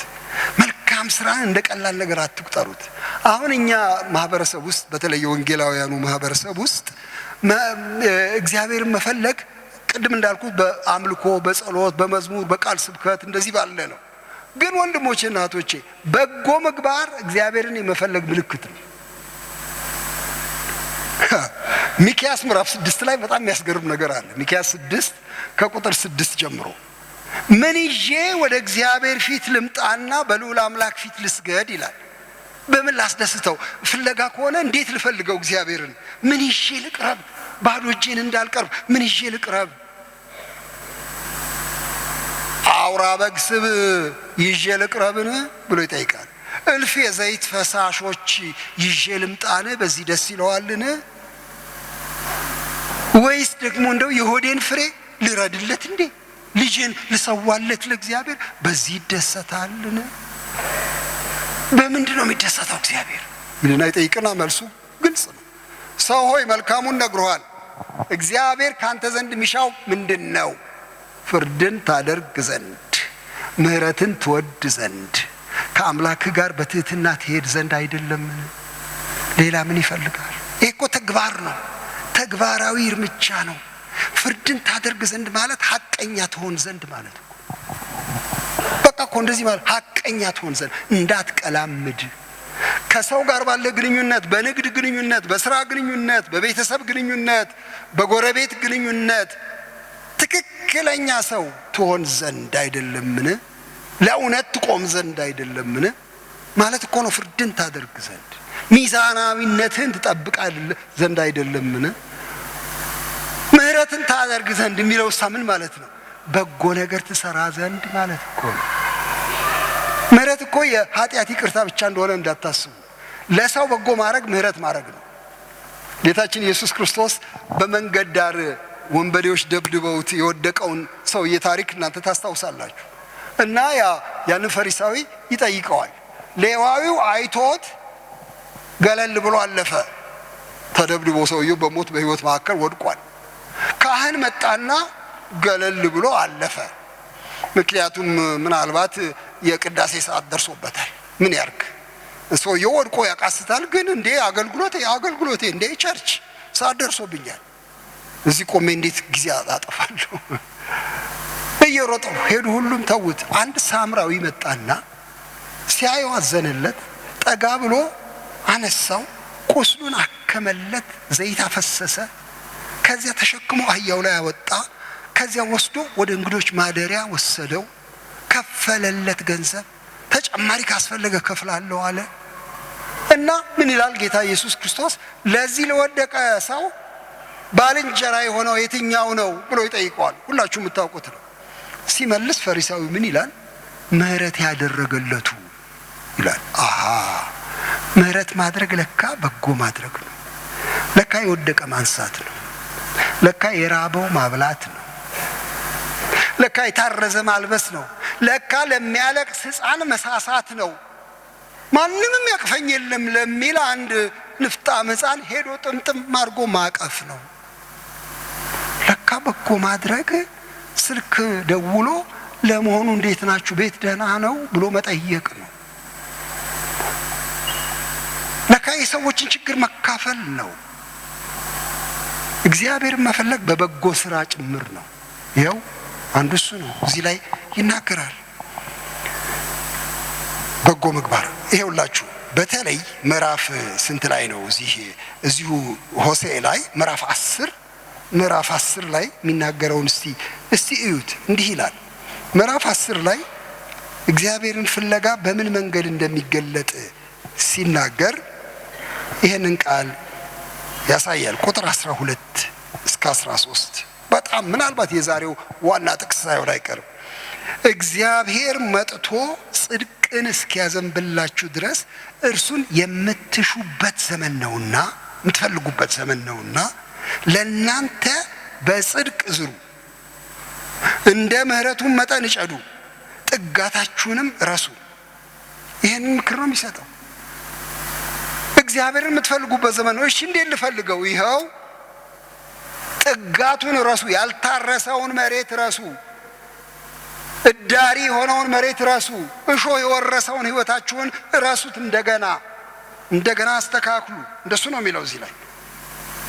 መልካም ስራን እንደ ቀላል ነገር አትቁጠሩት። አሁን እኛ ማህበረሰብ ውስጥ በተለይ ወንጌላውያኑ ማህበረሰብ ውስጥ እግዚአብሔርን መፈለግ ቅድም እንዳልኩት በአምልኮ፣ በጸሎት፣ በመዝሙር፣ በቃል ስብከት እንደዚህ ባለ ነው። ግን ወንድሞቼና እህቶቼ በጎ ምግባር እግዚአብሔርን የመፈለግ ምልክት ነው። ሚክያስ ምዕራፍ 6 ላይ በጣም የሚያስገርም ነገር አለ። ሚክያስ 6 ከቁጥር 6 ጀምሮ ምን ይዤ ወደ እግዚአብሔር ፊት ልምጣና በልዑል አምላክ ፊት ልስገድ ይላል። በምን ላስደስተው? ፍለጋ ከሆነ እንዴት ልፈልገው እግዚአብሔርን? ምን ይዤ ልቅረብ? ባዶ እጄን እንዳልቀርብ ምን ይዤ ልቅረብ? አውራ በግ ስብ ይዤ ልቅረብን ብሎ ይጠይቃል። እልፍ የዘይት ፈሳሾች ይዤ ልምጣን? በዚህ ደስ ይለዋልን? ወይስ ደግሞ እንደው የሆዴን ፍሬ ልረድለት እንዴ? ልጄን ልሰዋለት ለእግዚአብሔር በዚህ ይደሰታልን? በምንድን ነው የሚደሰተው እግዚአብሔር? ይልና ይጠይቅና መልሱ ግልጽ ነው። ሰው ሆይ መልካሙን ነግሮሃል። እግዚአብሔር ካንተ ዘንድ የሚሻው ምንድን ነው? ፍርድን ታደርግ ዘንድ፣ ምሕረትን ትወድ ዘንድ፣ ከአምላክ ጋር በትህትና ትሄድ ዘንድ አይደለምን? ሌላ ምን ይፈልጋል? ይሄ እኮ ተግባር ነው። ተግባራዊ እርምጃ ነው። ፍርድን ታደርግ ዘንድ ማለት ሐቀኛ ትሆን ዘንድ ማለት ነው። በቃ እኮ እንደዚህ ማለት ሐቀኛ ትሆን ዘንድ፣ እንዳትቀላምድ ከሰው ጋር ባለ ግንኙነት፣ በንግድ ግንኙነት፣ በስራ ግንኙነት፣ በቤተሰብ ግንኙነት፣ በጎረቤት ግንኙነት ትክክለኛ ሰው ትሆን ዘንድ አይደለምን? ለእውነት ትቆም ዘንድ አይደለምን ማለት እኮ ነው። ፍርድን ታደርግ ዘንድ ሚዛናዊነትን ትጠብቅ ዘንድ አይደለምን? ምሕረትን ታደርግ ዘንድ የሚለው ምን ማለት ነው? በጎ ነገር ትሰራ ዘንድ ማለት እኮ ነው። ምሕረት እኮ የኃጢአት ይቅርታ ብቻ እንደሆነ እንዳታስቡ። ለሰው በጎ ማድረግ ምሕረት ማድረግ ነው። ጌታችን ኢየሱስ ክርስቶስ በመንገድ ዳር ወንበዴዎች ደብድበውት የወደቀውን ሰውዬ ታሪክ እናንተ ታስታውሳላችሁ። እና ያንን ፈሪሳዊ ይጠይቀዋል። ሌዋዊው አይቶት ገለል ብሎ አለፈ። ተደብድቦ ሰውየው በሞት በሕይወት መካከል ወድቋል። ካህን መጣና ገለል ብሎ አለፈ። ምክንያቱም ምናልባት የቅዳሴ ሰዓት ደርሶበታል። ምን ያርግ? ሰውየው ወድቆ ያቃስታል። ግን እንዴ አገልግሎቴ እንዴ ቸርች ሰዓት ደርሶብኛል፣ እዚህ ቆሜ እንዴት ጊዜ አጠፋለሁ? እየሮጠው ሄዱ። ሁሉም ተውት። አንድ ሳምራዊ መጣና ሲያየው አዘነለት። ጠጋ ብሎ አነሳው፣ ቁስሉን አከመለት፣ ዘይት አፈሰሰ። ከዚያ ተሸክሞ አህያው ላይ አወጣ። ከዚያ ወስዶ ወደ እንግዶች ማደሪያ ወሰደው። ከፈለለት ገንዘብ። ተጨማሪ ካስፈለገ ከፍላለሁ አለ። እና ምን ይላል ጌታ ኢየሱስ ክርስቶስ? ለዚህ ለወደቀ ሰው ባልንጀራ የሆነው የትኛው ነው ብሎ ይጠይቀዋል። ሁላችሁ የምታውቁት ነው። ሲመልስ ፈሪሳዊ ምን ይላል? ምሕረት ያደረገለቱ ይላል። ምሕረት ማድረግ ለካ በጎ ማድረግ ነው። ለካ የወደቀ ማንሳት ነው። ለካ የራበው ማብላት ነው። ለካ የታረዘ ማልበስ ነው። ለካ ለሚያለቅስ ሕፃን መሳሳት ነው። ማንንም ያቅፈኝ የለም ለሚል አንድ ንፍጣም ሕፃን ሄዶ ጥምጥም አድርጎ ማቀፍ ነው። ለካ በጎ ማድረግ ስልክ ደውሎ ለመሆኑ እንዴት ናችሁ፣ ቤት ደህና ነው ብሎ መጠየቅ ነው። ለካ የሰዎችን ችግር መካፈል ነው። እግዚአብሔርን መፈለግ በበጎ ስራ ጭምር ነው። ይኸው አንዱ እሱ ነው። እዚህ ላይ ይናገራል በጎ ምግባር። ይሄውላችሁ በተለይ ምዕራፍ ስንት ላይ ነው? እዚሁ ሆሴዕ ላይ ምዕራፍ 10 ላይ የሚናገረውን እስቲ እዩት። እንዲህ ይላል ምዕራፍ 10 ላይ እግዚአብሔርን ፍለጋ በምን መንገድ እንደሚገለጥ ሲናገር ይሄንን ቃል ያሳያል። ቁጥር 12 እስከ 13 በጣም ምናልባት የዛሬው ዋና ጥቅስ ሳይሆን አይቀርም። እግዚአብሔር መጥቶ ጽድቅን እስኪያዘንብላችሁ ድረስ እርሱን የምትሹበት ዘመን ነውና፣ የምትፈልጉበት ዘመን ነውና ለእናንተ በጽድቅ ዝሩ፣ እንደ ምሕረቱም መጠን እጨዱ፣ ጥጋታችሁንም ረሱ። ይህንን ምክር ነው የሚሰጠው። እግዚአብሔርን የምትፈልጉበት ዘመን ነው። እሺ እንዴት ልፈልገው? ይኸው ጥጋቱን ረሱ፣ ያልታረሰውን መሬት ረሱ፣ እዳሪ የሆነውን መሬት ረሱ፣ እሾህ የወረሰውን ህይወታችሁን ረሱት። እንደገና አስተካክሉ። እንደሱ ነው የሚለው እዚህ ላይ።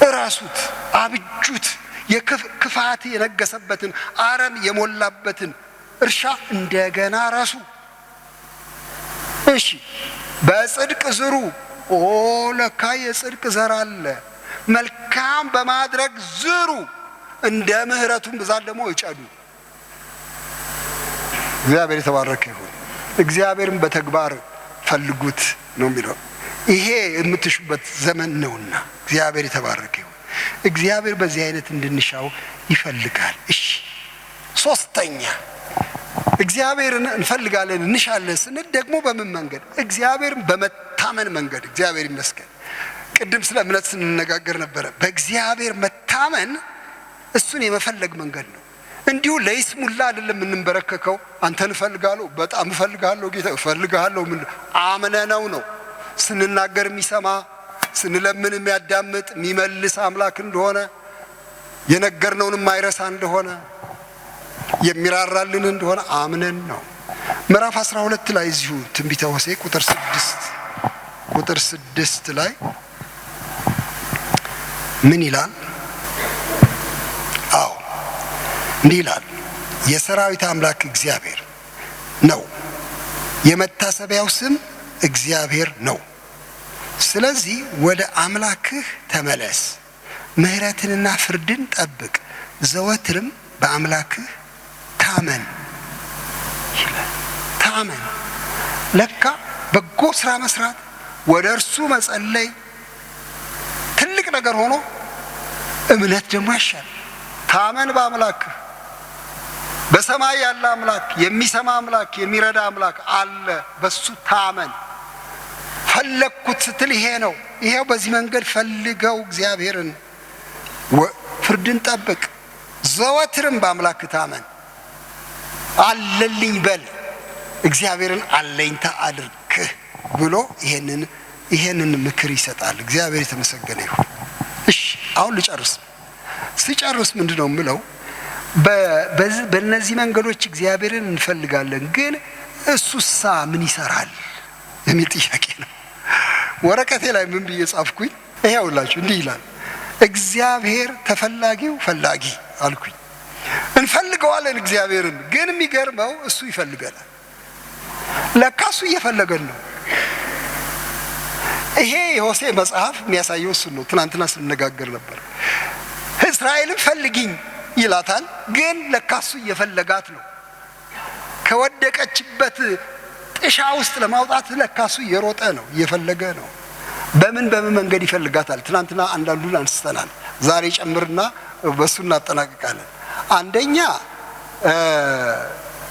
እረሱት፣ አብጁት። የክፋት የነገሰበትን አረም የሞላበትን እርሻ እንደገና ረሱ። እሺ በጽድቅ ዝሩ። ለካ የጽድቅ ዘር አለ። መልካም በማድረግ ዝሩ፣ እንደ ምሕረቱም ብዛት ደግሞ እጨዱ። እግዚአብሔር የተባረከ ይሁን። እግዚአብሔርን በተግባር ፈልጉት ነው የሚለው። ይሄ የምትሹበት ዘመን ነውና እግዚአብሔር የተባረከ ይሁን። እግዚአብሔር በዚህ አይነት እንድንሻው ይፈልጋል። እሺ ሶስተኛ እግዚአብሔርን እንፈልጋለን እንሻለን ስንል ደግሞ በምን መንገድ? እግዚአብሔርን በመታመን መንገድ። እግዚአብሔር ይመስገን። ቅድም ስለ እምነት ስንነጋገር ነበረ። በእግዚአብሔር መታመን እሱን የመፈለግ መንገድ ነው። እንዲሁ ለይስሙላ አይደለም የምንበረከከው። አንተን እፈልጋለሁ፣ በጣም እፈልጋለሁ ጌታ እፈልጋለሁ። ምን አምነነው ነው ስንናገር የሚሰማ፣ ስንለምን የሚያዳምጥ የሚመልስ አምላክ እንደሆነ፣ የነገርነውን የማይረሳ እንደሆነ፣ የሚራራልን እንደሆነ አምነን ነው። ምዕራፍ 12 ላይ እዚሁ ትንቢተ ሆሴዕ ቁጥር 6 ላይ ምን ይላል? አዎ እንዲህ ይላል፣ የሰራዊት አምላክ እግዚአብሔር ነው፣ የመታሰቢያው ስም እግዚአብሔር ነው። ስለዚህ ወደ አምላክህ ተመለስ፣ ምሕረትንና ፍርድን ጠብቅ፣ ዘወትርም በአምላክህ ታመን ይላል። ታመን ለካ በጎ ስራ መስራት፣ ወደ እርሱ መጸለይ ትልቅ ነገር ሆኖ እምነት ደግሞ ያሻል። ታመን በአምላክህ። በሰማይ ያለ አምላክ፣ የሚሰማ አምላክ፣ የሚረዳ አምላክ አለ። በሱ ታመን። ፈለግኩት ስትል ይሄ ነው። ይሄው በዚህ መንገድ ፈልገው እግዚአብሔርን። ፍርድን ጠብቅ፣ ዘወትርም በአምላክ ታመን። አለልኝ በል፣ እግዚአብሔርን አለኝታ አድርግ ብሎ ይሄንን ምክር ይሰጣል። እግዚአብሔር የተመሰገነ ይሁን። እሺ አሁን ልጨርስ። ሲጨርስ ምንድነው የምለው? በእነዚህ መንገዶች እግዚአብሔርን እንፈልጋለን፣ ግን እሱሳ ምን ይሰራል የሚል ጥያቄ ነው። ወረቀቴ ላይ ምን ብዬ ጻፍኩኝ? ይሄውላችሁ እንዲህ ይላል፣ እግዚአብሔር ተፈላጊው ፈላጊ አልኩኝ። እንፈልገዋለን እግዚአብሔርን፣ ግን የሚገርመው እሱ ይፈልገናል። ለካ እሱ እየፈለገን ነው። ይሄ የሆሴዕ መጽሐፍ የሚያሳየው እሱ ነው። ትናንትና ስንነጋገር ነበር። እስራኤልን ፈልጊኝ ይላታል፣ ግን ለካ እሱ እየፈለጋት ነው። ከወደቀችበት ጥሻ ውስጥ ለማውጣት ለካ እሱ እየሮጠ ነው፣ እየፈለገ ነው። በምን መንገድ ይፈልጋታል? ትናንትና አንዳንዱን አንስተናል። ዛሬ ጨምርና በሱ እናጠናቅቃለን። አንደኛ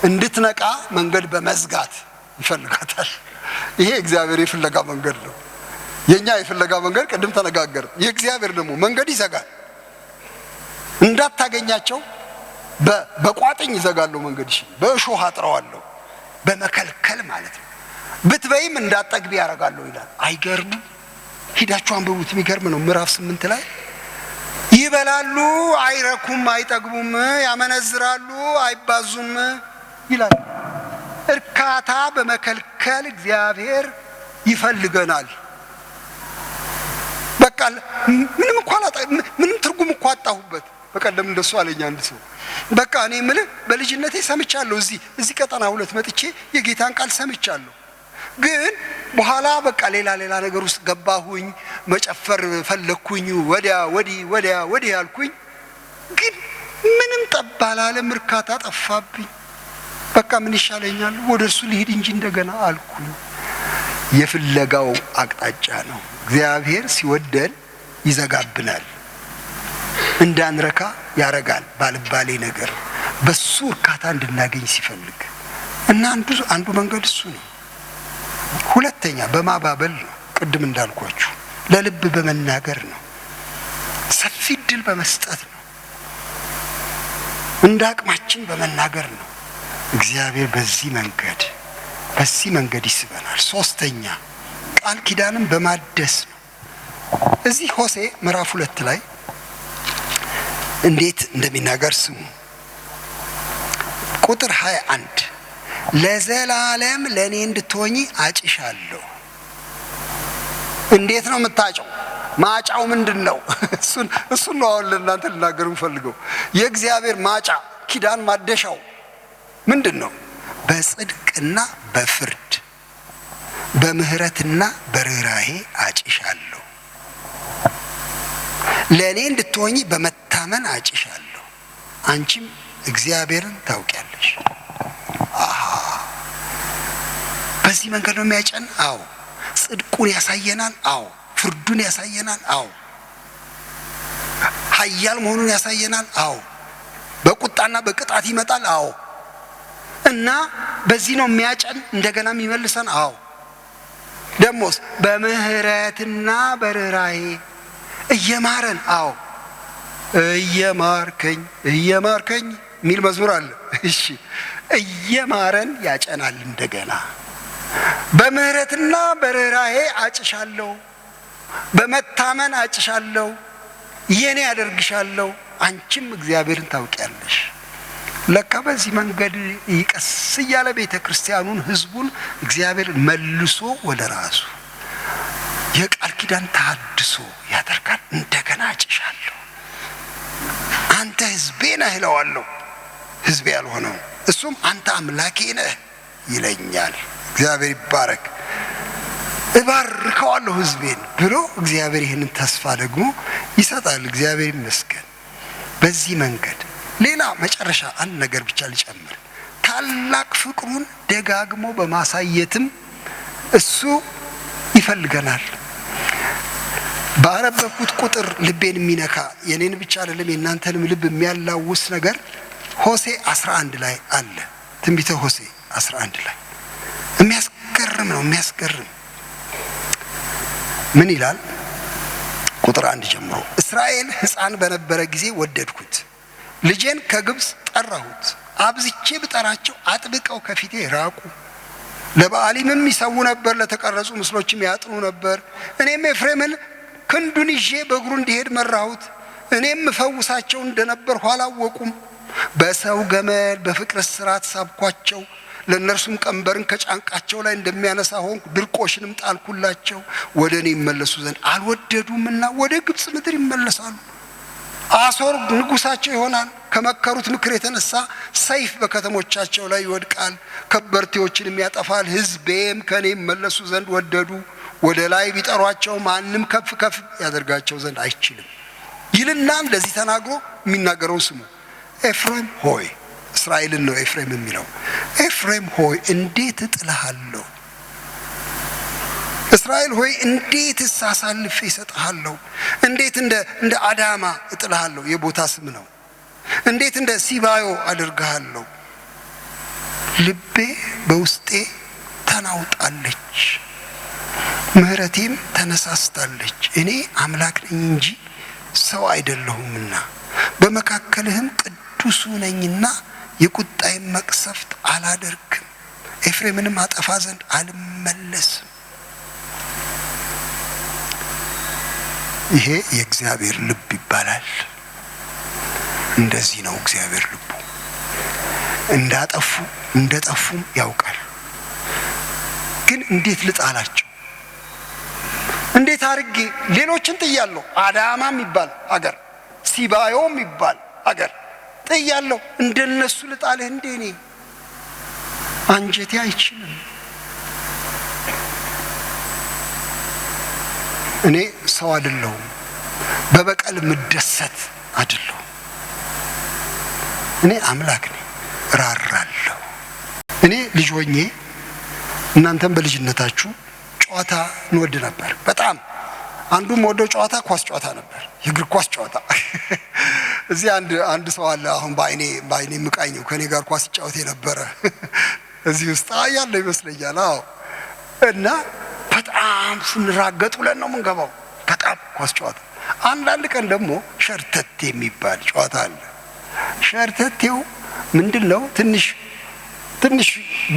እንድትነቃ መንገድ በመዝጋት ይፈልጋታል። ይሄ እግዚአብሔር የፍለጋ መንገድ ነው። የኛ የፍለጋ መንገድ ቅድም ተነጋገር። የእግዚአብሔር ደግሞ መንገድ ይዘጋል። እንዳታገኛቸው በቋጥኝ ይዘጋለሁ መንገድሽ፣ በእሾህ አጥረዋለሁ፣ በመከልከል ማለት ነው። ብትበይም እንዳጠግቢ ያደርጋለሁ ይላል። አይገርምም? ሂዳችሁ አንብቡት። የሚገርም ነው። ምዕራፍ 8 ላይ ይበላሉ አይረኩም፣ አይጠግቡም፣ ያመነዝራሉ አይባዙም ይላል። እርካታ በመከልከል እግዚአብሔር ይፈልገናል። በቃ ምንም ትርጉም እኮ አጣሁበት። በቀደም እንደሱ አለኝ አንድ ሰው። በቃ እኔ የምልህ በልጅነቴ ሰምቻለሁ፣ እዚህ ቀጠና 2 መጥቼ የጌታን ቃል ሰምቻለሁ። ግን በኋላ በቃ ሌላ ነገር ውስጥ ገባሁኝ። መጨፈር ፈለኩኝ፣ ወዲያ አልኩኝ። ግን ምንም ጠብ አላለም፣ እርካታ ጠፋብኝ። በቃ ምን ይሻለኛል? ወደ እርሱ ልሂድ እንጂ እንደገና አልኩኝ። የፍለጋው አቅጣጫ ነው። እግዚአብሔር ሲወደን ይዘጋብናል፣ እንዳንረካ ያረጋል ባልባሌ ነገር በሱ እርካታ እንድናገኝ ሲፈልግ እና አንዱ መንገድ እሱ ነው። ሁለተኛ በማባበል ነው። ቅድም እንዳልኳችሁ ለልብ በመናገር ነው። ሰፊ ዕድል በመስጠት ነው። እንደ አቅማችን በመናገር ነው። እግዚአብሔር በዚህ መንገድ ይስበናል። ሶስተኛ ቃል ኪዳንን በማደስ ነው። እዚህ ሆሴዕ ምዕራፍ 2 ላይ እንዴት እንደሚናገር ስሙ። ቁጥር 21 ለዘላለም ለኔ እንድትሆኚ አጭሻለሁ። እንዴት ነው የምታጨው? ማጫው ምንድነው? እሱን ነው አሁን ለእናንተ ልናገር የምፈልገው። የእግዚአብሔር ማጫ ኪዳን ማደሻው ምንድነው? በጽድቅና በፍርድ በምህረትና በርህራሄ አጭሻለሁ። ለኔ እንድትሆኚ በመታመን አጭሻለሁ። አንቺም እግዚአብሔርን ታውቂያለሽ። በዚህ መንገድ ነው የሚያጨን። አዎ። ጽድቁን ያሳየናል። አዎ። ፍርዱን ያሳየናል። አዎ። ኃያል መሆኑን ያሳየናል። አዎ። በቁጣና በቅጣት ይመጣል። አዎ። እና በዚህ ነው የሚያጨን፣ እንደገና የሚመልሰን። አዎ። ደሞስ በምህረትና በርህራሄ እየማረን። አዎ። እየማርከኝ የሚል መዝሙር አለ። እሺ፣ እየማረን ያጨናል። እንደገና በምህረትና በርህራሄ አጭሻለሁ፣ በመታመን አጭሻለሁ፣ የኔ ያደርግሻለሁ፣ አንቺም እግዚአብሔርን ታውቂያለሽ። ለካ በዚህ መንገድ ይቀስ እያለ ቤተ ክርስቲያኑን ህዝቡን እግዚአብሔር መልሶ ወደ ራሱ የቃል ኪዳን ተሐድሶ ያደርጋል። እንደገና አጭሻለሁ፣ አንተ ህዝቤ ነህ እለዋለሁ። ህዝቤ ያልሆነው እሱም አንተ አምላኬ ነህ ይለኛል። እግዚአብሔር ይባረክ። እባርከዋለሁ ህዝቤን ብሎ እግዚአብሔር ይህንን ተስፋ ደግሞ ይሰጣል። እግዚአብሔር ይመስገን። በዚህ መንገድ ሌላ መጨረሻ አንድ ነገር ብቻ ልጨምር። ታላቅ ፍቅሩን ደጋግሞ በማሳየትም እሱ ይፈልገናል። ባነበብኩት ቁጥር ልቤን የሚነካ የኔን ብቻ አይደለም የእናንተንም ልብ የሚያላውስ ነገር ሆሴዕ 11 ላይ አለ። ትንቢተ ሆሴዕ 11 ላይ የሚያስገርም ነው። የሚያስገርም ምን ይላል? ቁጥር 1 ጀምሮ እስራኤል ሕፃን በነበረ ጊዜ ወደድኩት፣ ልጄን ከግብፅ ጠራሁት። አብዝቼ ብጠራቸው አጥብቀው ከፊቴ ራቁ። ለበዓሊምም ይሰዉ ነበር፣ ለተቀረጹ ምስሎችም ያጥኑ ነበር። እኔም ኤፍሬምን ክንዱን ይዤ በእግሩ እንዲሄድ መራሁት። እኔም እፈውሳቸው እንደነበርሁ አላወቁም። በሰው ገመድ በፍቅር እስራት ሳብኳቸው። ለእነርሱም ቀንበርን ከጫንቃቸው ላይ እንደሚያነሳ ሆንኩ። ድርቆሽንም ጣልኩላቸው። ወደ እኔ ይመለሱ ዘንድ አልወደዱምና ወደ ግብፅ ምድር ይመለሳሉ። አሦር ንጉሳቸው ይሆናል። ከመከሩት ምክር የተነሳ ሰይፍ በከተሞቻቸው ላይ ይወድቃል፣ ከበርቴዎችንም ያጠፋል። ሕዝቤም ከእኔ ይመለሱ ዘንድ ወደዱ። ወደ ላይ ቢጠሯቸው ማንም ከፍ ከፍ ያደርጋቸው ዘንድ አይችልም ይልና እንደዚህ ተናግሮ የሚናገረውን ስሙ። ኤፍሬም ሆይ፣ እስራኤልን ነው ኤፍሬም የሚለው። ኤፍሬም ሆይ እንዴት እጥልሃለሁ? እስራኤል ሆይ እንዴት አሳልፌ እሰጥሃለሁ? እንዴት እንደ አዳማ እጥልሃለሁ፣ የቦታ ስም ነው። እንዴት እንደ ሲባዮ አድርግሃለሁ። ልቤ በውስጤ ተናውጣለች፣ ምህረቴም ተነሳስታለች። እኔ አምላክ ነኝ እንጂ ሰው አይደለሁምና በመካከልህም ቅዱሱ ነኝና የቁጣዬን መቅሰፍት አላደርግም። ኤፍሬምንም አጠፋ ዘንድ አልመለስም። ይሄ የእግዚአብሔር ልብ ይባላል። እንደዚህ ነው እግዚአብሔር ልቡ። እንዳጠፉ እንደጠፉም ያውቃል። ግን እንዴት ልጣላቸው? እንዴት አድርጌ ሌሎችን ጥያለሁ። አዳማ የሚባል አገር፣ ሲባዮ የሚባል አገር ጥያለሁ። እንደነሱ ልጣልህ እንዴ? እኔ አንጀቴ አይችልም። እኔ ሰው አይደለሁም፣ በበቀል ምደሰት አይደለሁም። እኔ አምላክ ነኝ፣ ራራለሁ። እኔ ልጅ ሆኜ እናንተም በልጅነታችሁ ጨዋታ እንወድ ነበር በጣም። አንዱም ወደ ጨዋታ ኳስ ጨዋታ ነበር፣ የእግር ኳስ ጨዋታ። እዚህ አንድ ሰው አለ አሁን በአይኔ ምቃኘው ከኔ ጋር ኳስ ጫወት የነበረ እዚህ ውስጥ ያለ ይመስለኛል። አዎ። እና በጣም ስንራገጥ ብለን ነው የምንገባው፣ በጣም ኳስ ጨዋታ። አንዳንድ ቀን ደግሞ ሸርተቴ የሚባል ጨዋታ አለ። ሸርተቴው ምንድነው? ትንሽ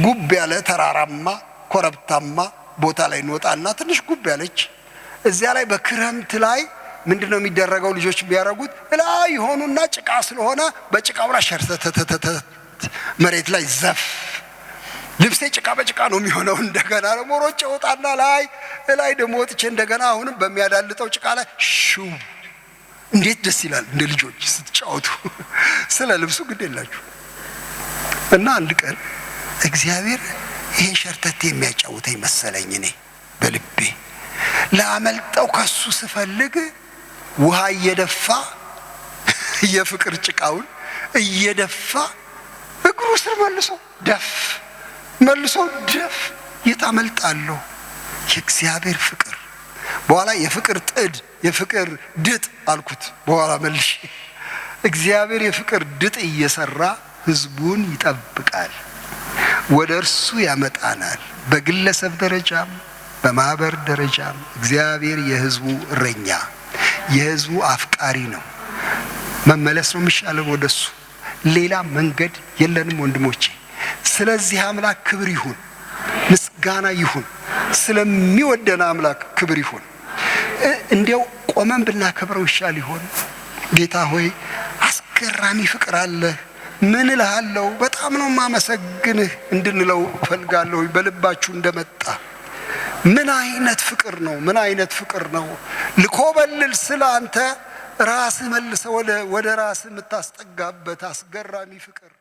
ጉብ ያለ ተራራማ ኮረብታማ ቦታ ላይ እንወጣና ትንሽ ጉብ ያለች እዚያ ላይ በክረምት ላይ ምንድነው የሚደረገው? ልጆች የሚያደርጉት ላይ ይሆኑና ጭቃ ስለሆነ በጭቃው ላይ ሸርተተ መሬት ላይ ዘፍ ልብሴ ጭቃ በጭቃ ነው የሚሆነው። እንደገና ደግሞ ሮጬ ወጣና ላይ ደግሞ ወጥቼ እንደገና አሁንም በሚያዳልጠው ጭቃ ላይ ሹ እንዴት ደስ ይላል እንደ ልጆች ስትጫወቱ። ስለ ልብሱ ግድ የላችሁ። እና አንድ ቀን እግዚአብሔር ይሄን ሸርተቴ የሚያጫውተኝ መሰለኝ። እኔ በልቤ ላመልጠው ከሱ ስፈልግ ውሃ እየደፋ የፍቅር ጭቃውን እየደፋ እግሩ ስር መልሶ ደፍ ይታመልጣለሁ። የእግዚአብሔር ፍቅር በኋላ የፍቅር ድጥ አልኩት። በኋላ መልሼ እግዚአብሔር የፍቅር ድጥ እየሰራ ህዝቡን ይጠብቃል፣ ወደ እርሱ ያመጣናል። በግለሰብ ደረጃም በማህበር ደረጃም እግዚአብሔር የህዝቡ እረኛ፣ የህዝቡ አፍቃሪ ነው። መመለስ ነው የሚሻለው ወደሱ። ሌላ መንገድ የለንም ወንድሞቼ። ስለዚህ አምላክ ክብር ይሁን፣ ምስጋና ይሁን። ስለሚወደን አምላክ ክብር ይሁን። እንዲያው ቆመን ብናከብረው ይሻል ይሆን? ጌታ ሆይ አስገራሚ ፍቅር አለህ፣ ምን እልሃለሁ፣ በጣም ነው ማመሰግንህ እንድንለው ፈልጋለሁ። በልባችሁ እንደመጣ ምን አይነት ፍቅር ነው! ልኮበልል ስለ አንተ ራስህ መልሰህ ወደ ራስህ የምታስጠጋበት አስገራሚ ፍቅር